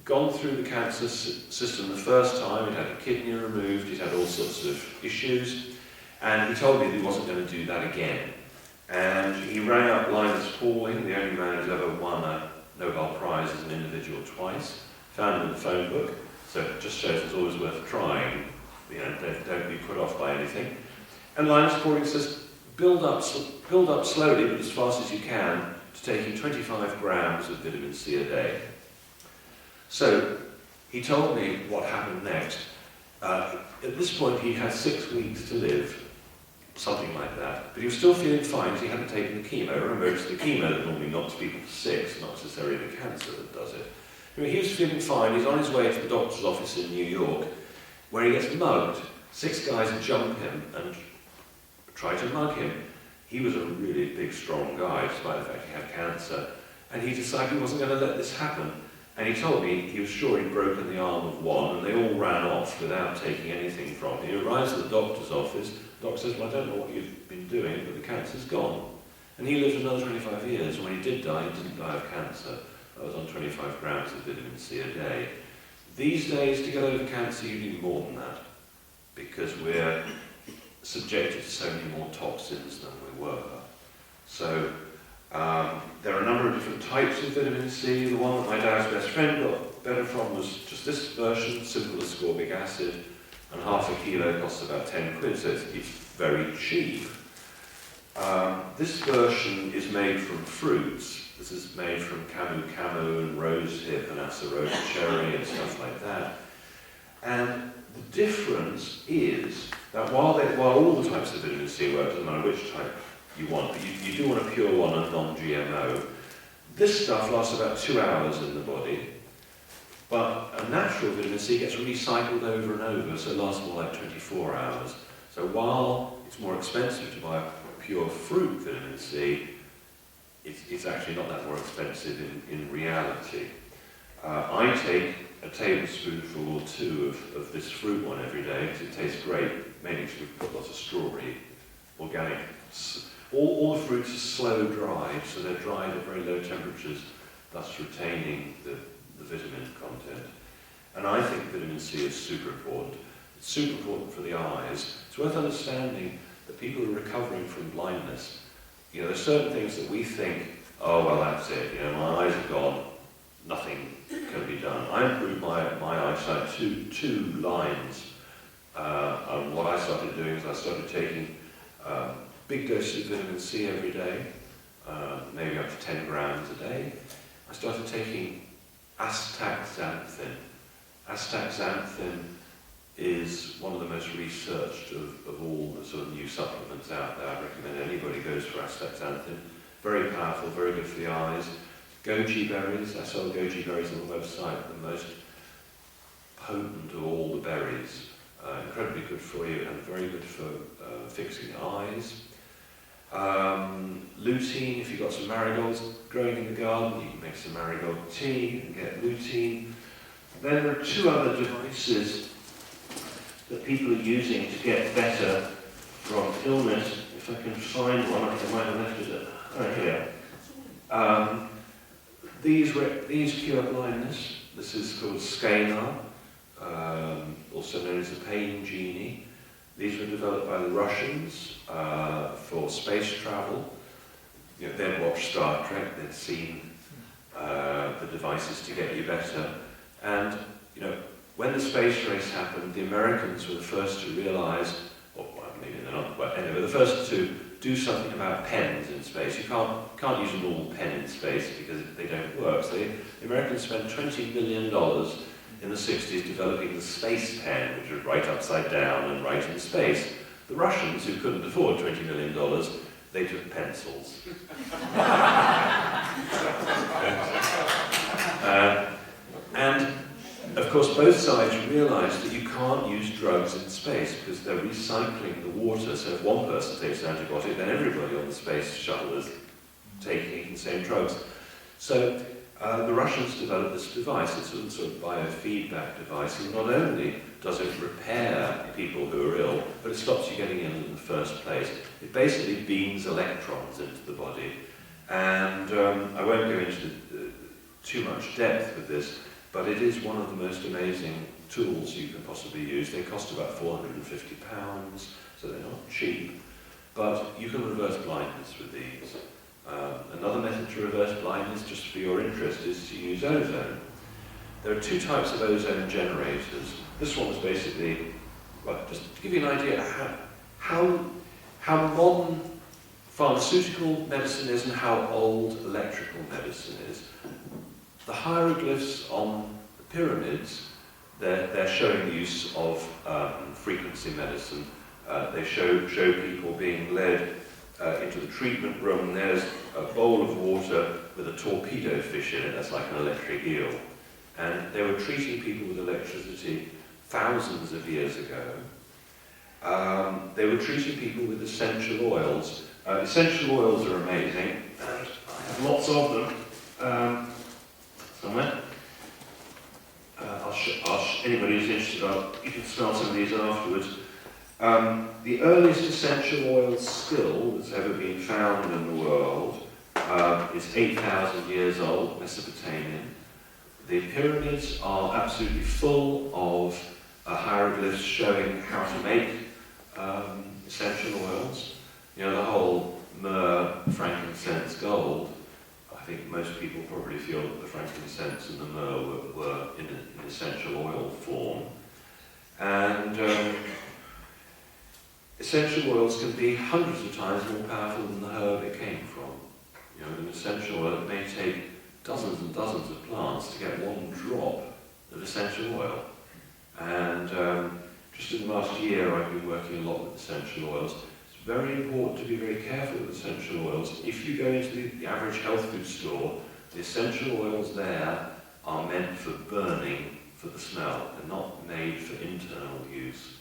gone through the cancer system the first time. He'd had a kidney removed. He'd had all sorts of issues. And he told me that he wasn't going to do that again. And he rang up Linus Pauling, the only man who's ever won a Nobel Prize as an individual twice, found him in the phone book, so it just shows it's always worth trying. You know, don't be put off by anything. And Linus Pauling says, build up slowly, but as fast as you can, to taking 25 grams of vitamin C a day. So he told me what happened next. At this point, he had 6 weeks to live, something like that. But he was still feeling fine because he hadn't taken the chemo. Remember, it's the chemo that normally knocks people for 6, not necessarily the cancer that does it. Anyway, he was feeling fine. He's on his way to the doctor's office in New York, where he gets mugged. 6 guys jump him and try to mug him. He was a really big, strong guy, despite the fact he had cancer. And he decided he wasn't going to let this happen. And he told me he was sure he'd broken the arm of one, and they all ran off without taking anything from him. He arrives at the doctor's office. The doctor says, well, I don't know what you've been doing, but the cancer's gone. And he lived another 25 years. And when he did die, he didn't die of cancer. That was on 25 grams of vitamin C a day. These days, to get over cancer, you need more than that, because we're subjected to so many more toxins than we were. So there are a number of different types of vitamin C. The one that my dad's best friend got better from was just this version, simple ascorbic acid, and half a kilo costs about 10 quid, so it's very cheap. This version is made from fruits. This is made from camu and rosehip and acerola cherry and stuff like that. And the difference is that while all the types of vitamin C work, doesn't matter which type you want, but you do want a pure one and non-GMO, this stuff lasts about 2 hours in the body, but a natural vitamin C gets recycled over and over, so it lasts more like 24 hours. So while it's more expensive to buy a pure fruit vitamin C, it's actually not that more expensive in reality. I take a tablespoonful or 2 of this fruit one every day because it tastes great, mainly because we've got lots of strawberry, organic. All the fruits are slow dried, so they're dried at very low temperatures, thus retaining the vitamin content. And I think vitamin C is super important. It's super important for the eyes. It's worth understanding that people who are recovering from blindness, you know, there's certain things that we think, oh, well, that's it, you know, my eyes are gone, nothing can be done. I improved my eyesight two lines. And what I started doing is I started taking big doses of vitamin C every day, maybe up to 10 grams a day. I started taking astaxanthin. Astaxanthin is one of the most researched of all the sort of new supplements out there. I recommend anybody goes for astaxanthin. Very powerful, very good for the eyes. Goji berries, I sell goji berries on the website, the most potent of all the berries. Incredibly good for you and very good for fixing eyes. Lutein, if you've got some marigolds growing in the garden, you can make some marigold tea and get lutein. Then there are 2 other devices that people are using to get better from illness. If I can find one, I might have left it here. These cure blindness. This is called Scanar, also known as the pain genie. These were developed by the Russians for space travel. You know, they'd watched Star Trek, they'd seen the devices to get you better. And, you know, when the space race happened, the Americans were the first to realise, or well, maybe they're not, but anyway, the first to do something about pens in space. You can't use a normal pen in space because they don't work. So the Americans spent $20 million in the 60s developing the space pen, which would write upside down and write in space. The Russians, who couldn't afford $20 million, they took pencils. And of course, both sides realised that you can't use drugs in space because they're recycling the water. So if one person takes an antibiotic, then everybody on the space shuttle is taking the same drugs. So the Russians developed this device. It's a sort of biofeedback device, and not only does it repair people who are ill, but it stops you getting ill in the first place. It basically beams electrons into the body. And I won't go into too much depth with this, But it is one of the most amazing tools you can possibly use. They cost about £450, so they're not cheap, but you can reverse blindness with these. Another method to reverse blindness, just for your interest, is to use ozone. There are two types of ozone generators. This one is basically, well, just to give you an idea how modern pharmaceutical medicine is and how old electrical medicine is. The hieroglyphs on the pyramids, they're showing the use of frequency medicine. They show people being led into the treatment room. There's a bowl of water with a torpedo fish in it, that's like an electric eel. And they were treating people with electricity thousands of years ago. They were treating people with essential oils. Essential oils are amazing, and I have lots of them somewhere. Anybody who's interested, you can smell some of these afterwards. The earliest essential oil still that's ever been found in the world is 8,000 years old, Mesopotamian. The pyramids are absolutely full of hieroglyphs showing how to make essential oils. You know, the whole myrrh, frankincense, gold. I think most people probably feel that the frankincense and the myrrh were in an essential oil form. And essential oils can be hundreds of times more powerful than the herb it came from. You know, an essential oil, it may take dozens and dozens of plants to get one drop of essential oil. And just in the last year, I've been working a lot with essential oils. It's very important to be very careful with essential oils. If you go into the average health food store, the essential oils there are meant for burning for the smell. They're not made for internal use.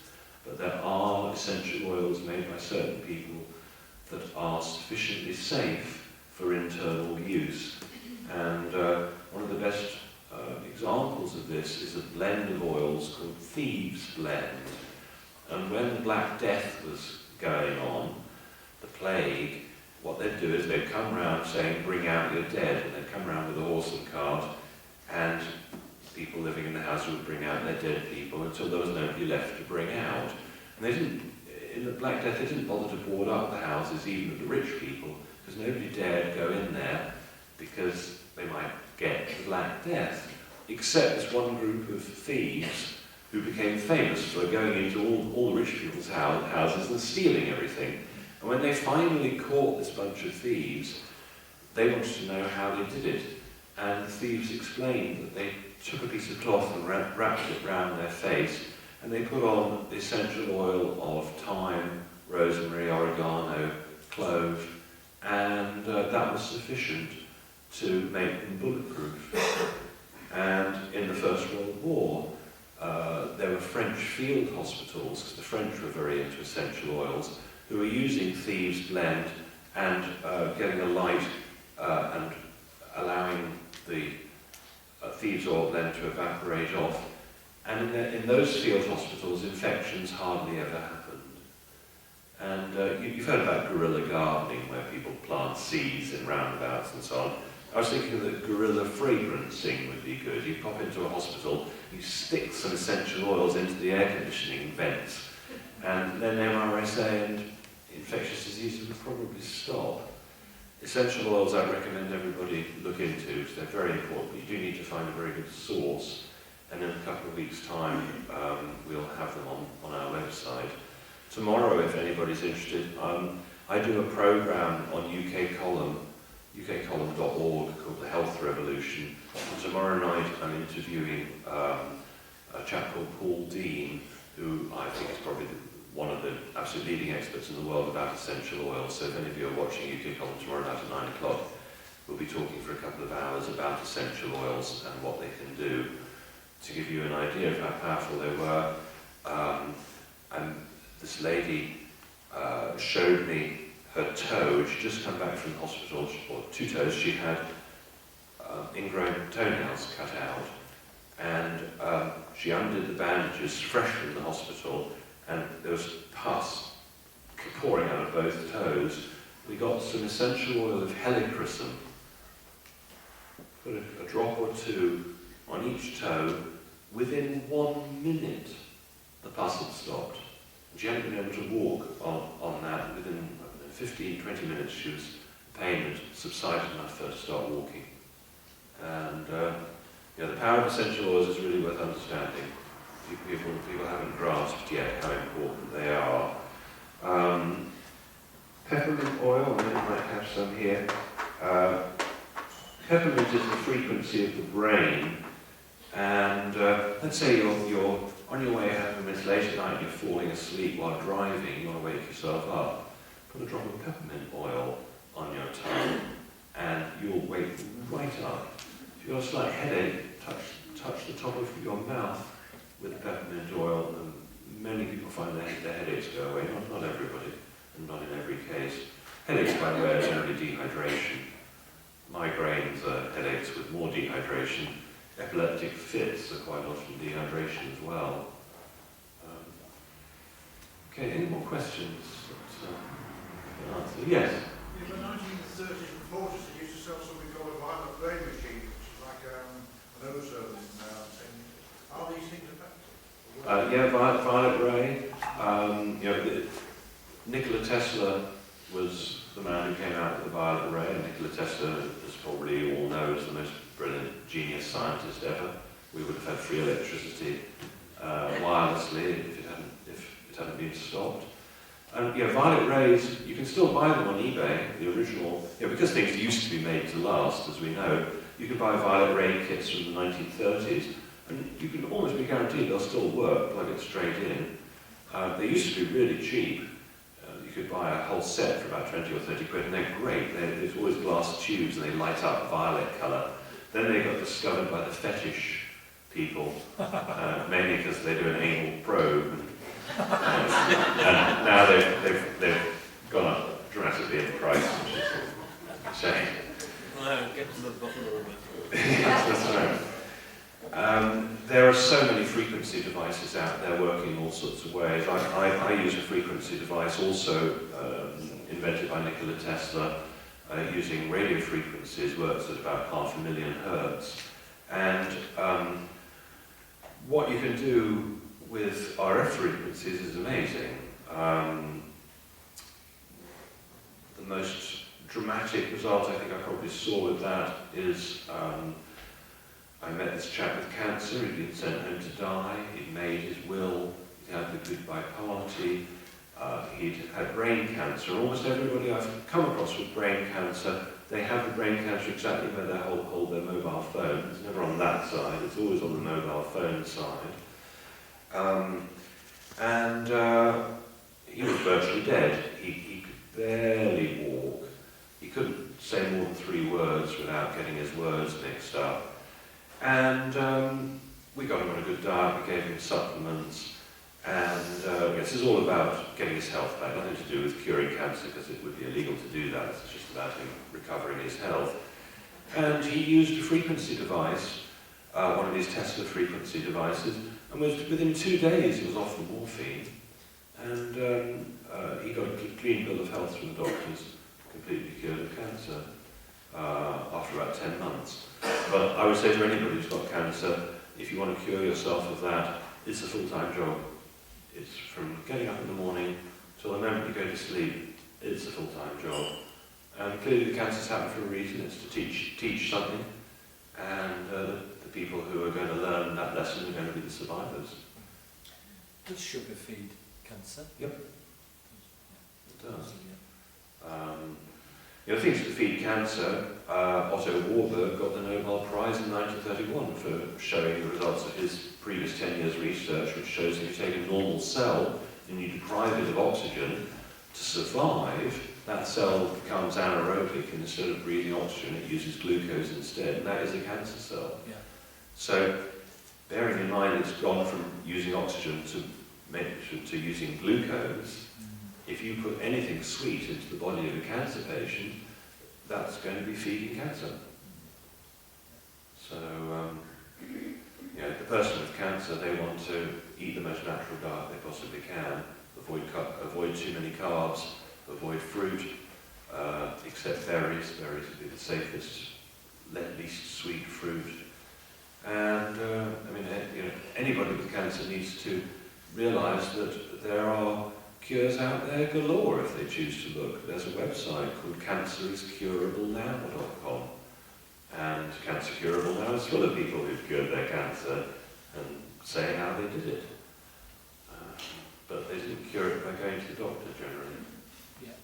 But there are essential oils made by certain people that are sufficiently safe for internal use. And one of the best examples of this is a blend of oils called Thieves' Blend. And when the Black Death was going on, the plague, what they'd do is they'd come round saying, bring out your dead, and they'd come round with a horse and cart, and people living in the house would bring out their dead people until there was nobody left to bring out. And they didn't, in the Black Death, they didn't bother to board up the houses, even of the rich people, because nobody dared go in there because they might get the Black Death, except this one group of thieves who became famous for going into all the rich people's houses and stealing everything. And when they finally caught this bunch of thieves, they wanted to know how they did it. And the thieves explained that they took a piece of cloth and wrapped it around their face, and they put on the essential oil of thyme, rosemary, oregano, clove, and that was sufficient to make them bulletproof. And in the First World War, there were French field hospitals, because the French were very into essential oils, who were using Thieves' Blend and getting a light and allowing the thieves' oil blend to evaporate off. And in those field hospitals, infections hardly ever happened. And you've heard about guerrilla gardening, where people plant seeds in roundabouts and so on. I was thinking that guerrilla fragrancing would be good. You pop into a hospital, you stick some essential oils into the air conditioning vents, and then MRSA and infectious diseases would probably stop. Essential oils I recommend everybody look into, because they're very important, but you do need to find a very good source. And in a couple of weeks' time, we'll have them on our website. Tomorrow, if anybody's interested, I do a program on ukcolumn.org called The Health Revolution. And tomorrow night, I'm interviewing a chap called Paul Dean, who I think is probably one of the absolute leading experts in the world about essential oils. So if any of you are watching UK Column tomorrow night at 9 o'clock, we'll be talking for a couple of hours about essential oils and what they can do. To give you an idea of how powerful they were, and this lady showed me her toe. She'd just come back from the hospital, or two toes. She had ingrown toenails cut out, and she undid the bandages fresh from the hospital, and there was pus pouring out of both toes. We got some essential oil of helichrysum, put a drop or two on each toe. Within 1 minute, the pus had stopped. She hadn't been able to walk on that. Within 15, 20 minutes, the pain had subsided enough for her to start walking. And the power of essential oils is really worth understanding. People haven't grasped yet how important they are. Peppermint oil, I might have some here. Peppermint is the frequency of the brain, and let's say you're on your way home, it's late at night, you're falling asleep while driving, you want to wake yourself up. Put a drop of peppermint oil on your tongue, and you'll wake right up. If you've got a slight headache, touch the top of your mouth with the peppermint oil, and many people find their headaches go away. Not everybody, and not in every case. Headaches, by the way, are generally dehydration. Migraines are headaches with more dehydration. Epileptic fits are quite often dehydration as well. Okay, any more questions? Yes? In the 1930s and 40s, they used to sell something called a violet ray machine, which is like an ozone thing. Are these things effective? Violet ray. Nikola Tesla was the man who came out with the violet ray, and Nikola Tesla, as probably you all know, is the most brilliant genius scientist ever. We would have had free electricity wirelessly if it hadn't been stopped. And violet rays, you can still buy them on eBay, the original, because things used to be made to last, as we know. You can buy violet ray kits from the 1930s, and you can almost be guaranteed they'll still work, plug it straight in. They used to be really cheap. You could buy a whole set for about 20 or 30 quid, and they're great. There's always glass tubes, and they light up violet colour. Then they got discovered by the fetish people, mainly because they do an anal probe. And now they've gone up dramatically in price, which is a shame. Well, get to the bottom of it. That's right. There are so many frequency devices out there working all sorts of ways. I use a frequency device also invented by Nikola Tesla, using radio frequencies, works at about 500,000 hertz. And what you can do with RF frequencies is amazing. The most dramatic result I think I probably saw with that is I met this chap with cancer. He'd been sent home to die. He'd made his will. He had the goodbye party. He'd had brain cancer. Almost everybody I've come across with brain cancer, they have the brain cancer exactly where they hold their mobile phone. It's never on that side. It's always on the mobile phone side. He was virtually dead. He could barely walk. He couldn't say more than 3 words without getting his words mixed up. And we got him on a good diet, we gave him supplements, and this is all about getting his health back, nothing to do with curing cancer, because it would be illegal to do that. It's just about him recovering his health. And he used a frequency device, one of these Tesla frequency devices, and within 2 days he was off the morphine, and he got a clean bill of health from the doctors, completely cured of cancer after about 10 months. But I would say to anybody who's got cancer, if you want to cure yourself of that, it's a full-time job. It's from getting up in the morning till the moment you go to sleep, it's a full-time job. And clearly the cancer's happened for a reason. It's to teach something, and the people who are going to learn that lesson are going to be the survivors. Does sugar feed cancer? Yep, it does. Things that feed cancer, Otto Warburg got the Nobel Prize in 1931 for showing the results of his previous 10 years research, which shows if you take a normal cell and you deprive it of oxygen to survive, that cell becomes anaerobic, and instead of breathing oxygen it uses glucose instead, and that is a cancer cell. Yeah. So, bearing in mind it's gone from using oxygen to using glucose, if you put anything sweet into the body of a cancer patient, that's going to be feeding cancer. So, the person with cancer, they want to eat the most natural diet they possibly can, avoid too many carbs, avoid fruit, except berries. Berries would be the safest, least sweet fruit. And I mean, anybody with cancer needs to realise that there are cures out there galore if they choose to look. There's a website called canceriscurablenow.com, and Cancer Curable Now is full of people who've cured their cancer and saying how they did it. But they didn't cure it by going to the doctor generally. Yeah.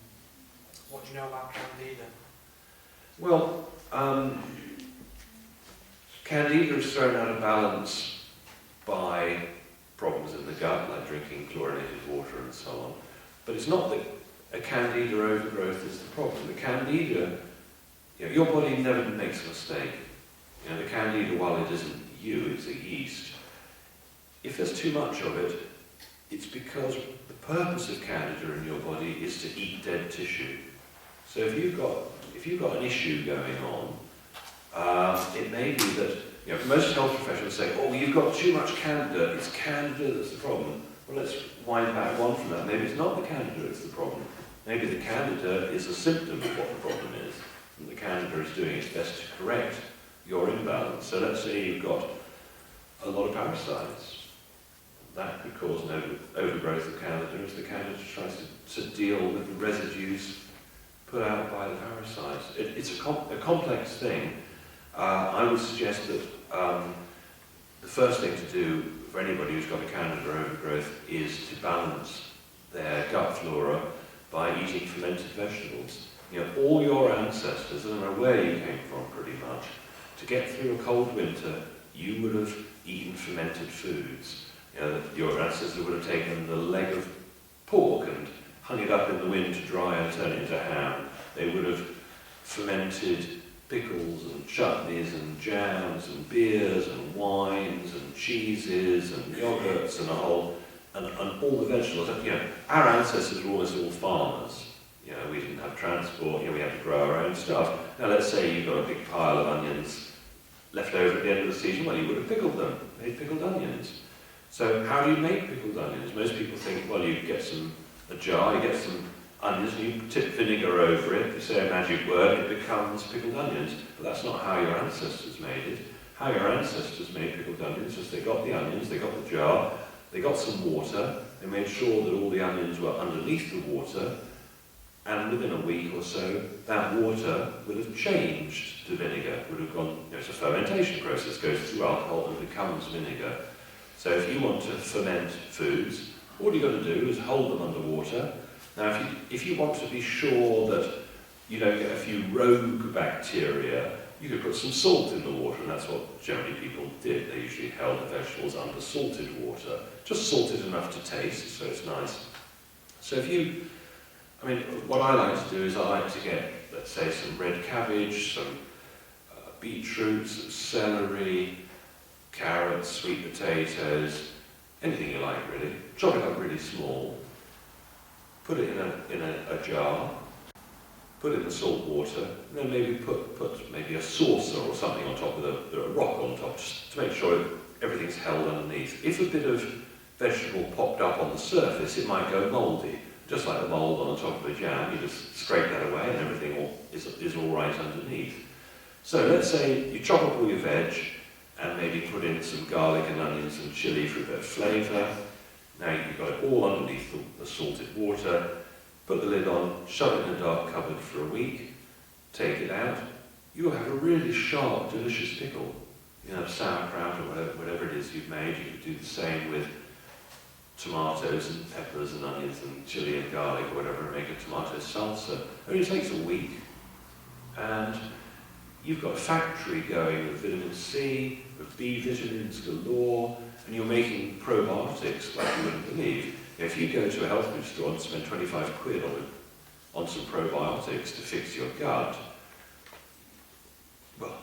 What do you know about Candida? Well, Candida is thrown out of balance by problems in the gut, like drinking chlorinated water and so on. But it's not that a Candida overgrowth is the problem. The Candida, your body never makes a mistake. The Candida, while it isn't you, it's a yeast. If there's too much of it, it's because the purpose of Candida in your body is to eat dead tissue. So if you've got an issue going on, it may be that most health professionals say, "Oh, you've got too much Candida. It's Candida that's the problem." Well, let's wind back one from that. Maybe it's not the Candida that's the problem. Maybe the Candida is a symptom of what the problem is, and the Candida is doing its best to correct your imbalance. So let's say you've got a lot of parasites. That could cause an overgrowth of Candida as the Candida tries to deal with the residues put out by the parasites. It's a complex thing. I would suggest that the first thing to do for anybody who's got a Candida overgrowth is to balance their gut flora by eating fermented vegetables. All your ancestors, I don't know where you came from pretty much, to get through a cold winter, you would have eaten fermented foods. Your ancestors would have taken the leg of pork and hung it up in the wind to dry and turn it into ham. They would have fermented pickles and chutneys and jams and beers and wines and cheeses and yogurts and all the vegetables. Our ancestors were almost all farmers. We didn't have transport. We had to grow our own stuff. Now let's say you've got a big pile of onions left over at the end of the season. Well, you would have pickled them. Made pickled onions. So how do you make pickled onions? Most people think, well, you get a jar, you get some onions, and you tip vinegar over it, you say a magic word, it becomes pickled onions. But that's not how your ancestors made it. How your ancestors made pickled onions is they got the onions, they got the jar, they got some water, they made sure that all the onions were underneath the water, and within a week or so, that water would have changed to vinegar, would have gone, it's a fermentation process, goes through alcohol and becomes vinegar. So if you want to ferment foods, all you've got to do is hold them under water. Now, if you want to be sure that you don't get a few rogue bacteria, you could put some salt in the water, and that's what generally people did. They usually held the vegetables under salted water, just salted enough to taste, so it's nice. So what I like to do is I like to get, let's say, some red cabbage, some beetroot, some celery, carrots, sweet potatoes, anything you like really. Chop it up really small, put it in a jar, put it in the salt water, and then maybe put maybe a saucer or something on top with a rock on top, just to make sure everything's held underneath. If a bit of vegetable popped up on the surface, it might go mouldy. Just like the mould on the top of a jam, you just scrape that away and everything is all right underneath. So let's say you chop up all your veg, and maybe put in some garlic and onions and chilli for a bit of flavour. Now you've got it all underneath the salted water, put the lid on, shove it in a dark cupboard for a week, take it out, you'll have a really sharp, delicious pickle. Sauerkraut or whatever it is you've made. You could do the same with tomatoes and peppers and onions and chilli and garlic or whatever, and make a tomato salsa. It only takes a week, and you've got a factory going with vitamin C, with B vitamins galore, and you're making probiotics like you wouldn't believe. If you go to a health food store and spend 25 quid on some probiotics to fix your gut, well,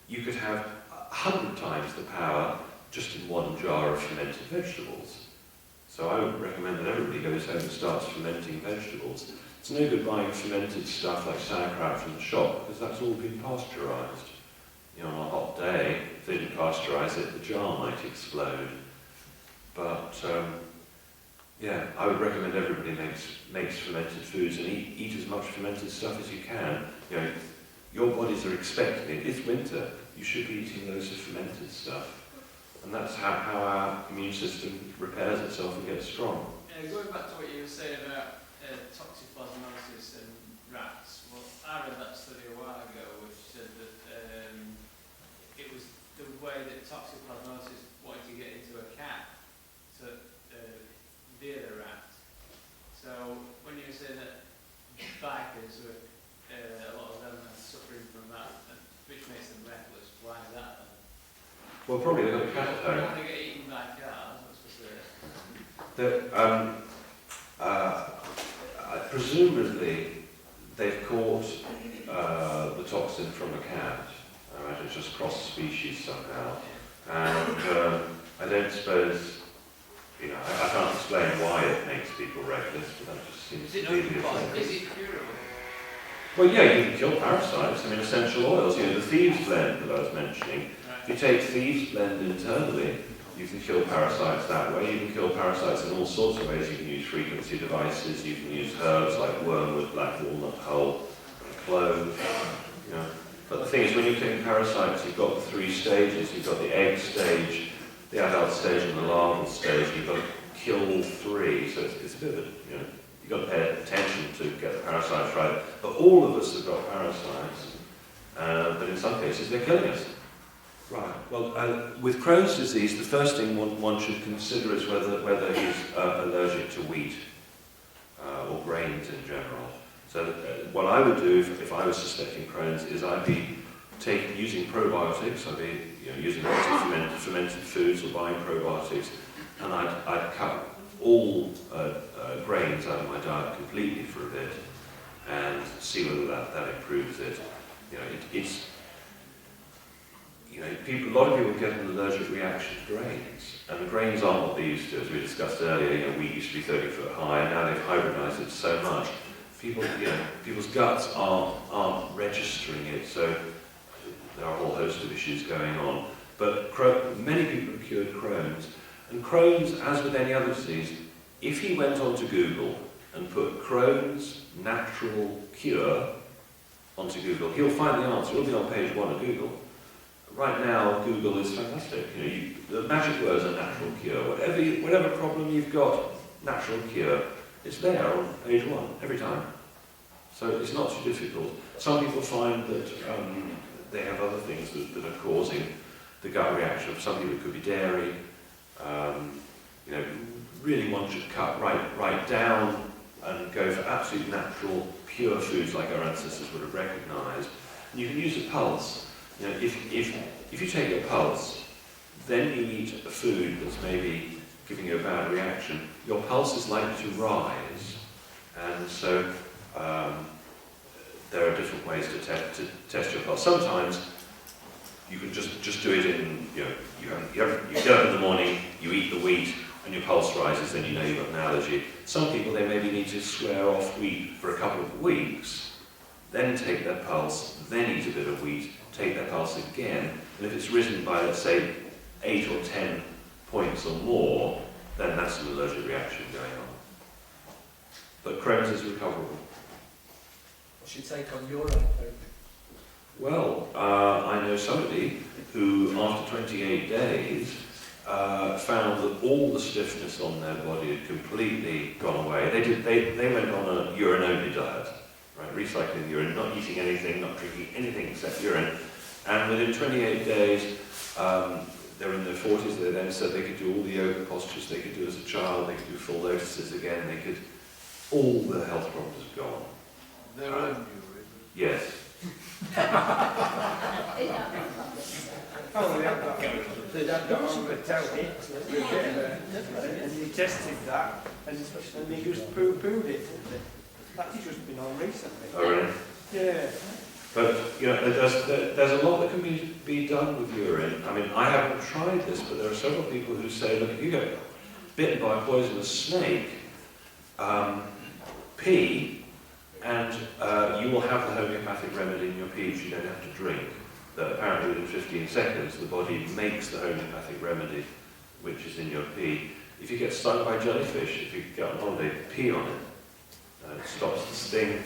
you could have 100 times the power just in one jar of fermented vegetables. So I would recommend that everybody goes home and starts fermenting vegetables. It's no good buying fermented stuff like sauerkraut from the shop, because that's all been pasteurised. On a hot day, if they didn't pasteurize it, the jar might explode. But I would recommend everybody makes fermented foods and eat as much fermented stuff as you can. your bodies are expecting it. It's winter. You should be eating loads of fermented stuff. And that's how our immune system repairs itself and gets strong. Going back to what you were saying about toxoplasmosis and rats, well, I read that study a while ago which said that it was the way that toxoplasmosis wanted to get into a cat to via the rat. So when you say that bikers, a lot of them are suffering from that, which makes them reckless, why is that then? Well, probably they've got a cat at They home. don't want to get eaten by cars, that's for sure. Presumably, they've caught the toxin from a cat. I imagine it's just cross-species somehow. And I don't suppose, you know, I can't explain why it makes people reckless, but that just seems to be the effect. Is it curable? Well, yeah, you can kill parasites. I mean, essential oils, you know, the thieves blend that I was mentioning. If you take thieves blend internally, you can kill parasites that way. You can kill parasites in all sorts of ways. You can use frequency devices. You can use herbs like wormwood, black walnut hull, clove. You know. But the thing is, when you're killing parasites, you've got the 3 stages. You've got the egg stage, the adult stage, and the larval stage. You've got to kill 3. So it's a bit of a, you know, you've got to pay attention to get the parasites right. But all of us have got parasites. But in some cases, they're killing us. Right. Well, with Crohn's disease, the first thing one should consider is whether he's allergic to wheat or grains in general. So what I would do if I was suspecting Crohn's is I'd be using probiotics. I'd be using fermented foods or buying probiotics, and I'd cut all grains out of my diet completely for a bit and see whether that improves it. You know, it's. You know, a lot of people get an allergic reaction to grains, and the grains aren't what they used to. As we discussed earlier, you know, wheat used to be 30 foot high, and now they've hybridized it so much. People's guts aren't registering it, so there are a whole host of issues going on. But many people have cured Crohn's, and Crohn's, as with any other disease, if he went onto Google and put Crohn's natural cure onto Google, he'll find the answer. It'll be on page 1 of Google. Right now, Google is fantastic. You know, the magic words are natural cure. Whatever problem you've got, natural cure, it's there on page 1 every time. So it's not too difficult. Some people find that they have other things that are causing the gut reaction. For some people, it could be dairy. You know, really one should cut right down and go for absolute natural, pure foods like our ancestors would have recognised. And you can use a pulse. You know, if you take a pulse, then you eat a food that's maybe giving you a bad reaction, your pulse is likely to rise. And so there are different ways to test your pulse. Sometimes you can just do it in, you get up in the morning, you eat the wheat, and your pulse rises, then you know you've got an allergy. Some people, they maybe need to swear off wheat for a couple of weeks, then take their pulse, then eat a bit of wheat, take their pulse again, and if it's risen by, let's say, 8 or 10 points or more, then that's an allergic reaction going on. But Crohn's is recoverable. What's your take on urine therapy? Well, I know somebody who, after 28 days, found that all the stiffness on their body had completely gone away. They went on a urine-only diet, right? Recycling urine, not eating anything, not drinking anything except urine. And within 28 days, they're in their 40s, they then said they could do all the yoga postures they could do as a child, they could do full lotuses again, all the health problems have gone. Their own urine? Yes. Oh, they had that on the telly, and he tested that, and he just poo-pooed it. That's just been on recently. Oh, really? Yeah. But, there's a lot that can be done with urine. I mean, I haven't tried this, but there are several people who say, look, if you get bitten by a poisonous snake, pee, and you will have the homeopathic remedy in your pee, which you don't have to drink. That apparently within 15 seconds, the body makes the homeopathic remedy, which is in your pee. If you get stung by jellyfish, if you get on holiday, pee on it. It stops the sting.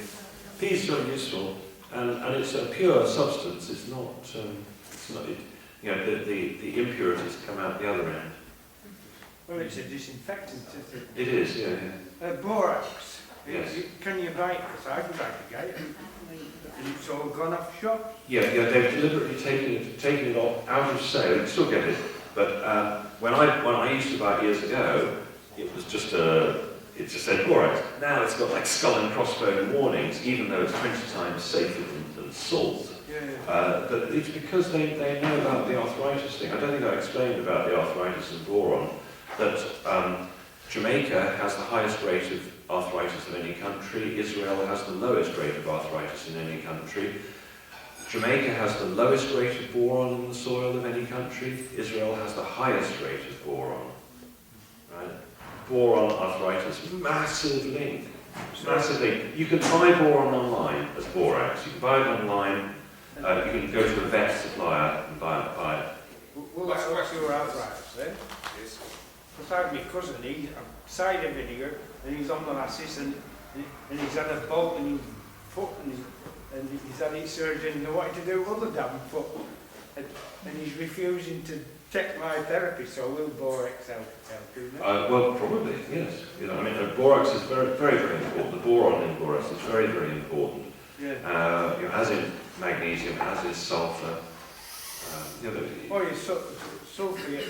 Pee is very useful. and it's a pure substance. It's not. The impurities come out the other end. Well, it's a disinfectant, isn't it? It is, yeah. Borax. Yes. Can you buy it? Because I would like to get it. And it's all gone off shop. Yeah. They've deliberately taken it out of sale. You can still get it, but when I used to buy it years ago, it was just it just said borax. Now it's got like skull and crossbone warnings, even though it's 20 times safer than salt. But it's because they know about the arthritis thing. I don't think I explained about the arthritis and boron, that Jamaica has the highest rate of arthritis of any country. Israel has the lowest rate of arthritis in any country. Jamaica has the lowest rate of boron in the soil of any country. Israel has the highest rate of boron. Right? Boron arthritis, massive link. Massive link. You can buy boron online as borax. You can buy it online. You can go to a vet supplier and buy it. Well, that's what's your arthritis, then? Yes. Because I have my cousin, he's a cider vinegar, and he's on molasses, and he's had a bolt in his foot, and he's had his surgery, and they wanted to do other damn foot, and he's refusing to take my therapy, so will borax help you? Well, probably, yes. I mean, borax is very, very, very important. The boron in borax is very, very important. Yeah. As in magnesium, as is sulfur. Sulphate,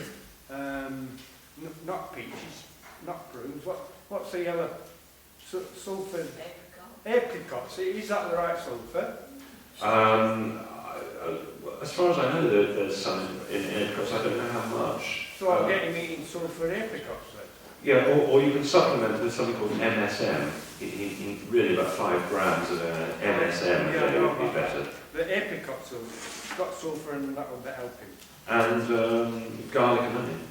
not peaches, not prunes. What's the yellow? Sulphur? Apricots. Is that the right sulphur? As far as I know, there's some in apricots. I don't know how much. So I'm getting eating sulphur apricots then? Yeah, or you can supplement with something called MSM. Really about 5 grams of MSM would be better. The apricot sulphur, it's got sulphur and that will help him. And garlic and onion.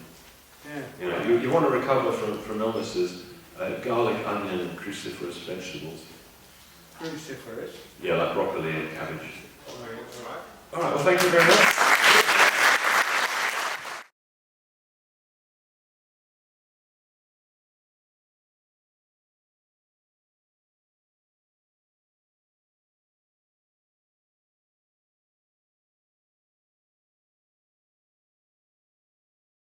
Yeah. You want to recover from illnesses. Garlic, onion, and cruciferous vegetables. Cruciferous? Yeah, like broccoli and cabbage. All right. All right. Well, thank you very much.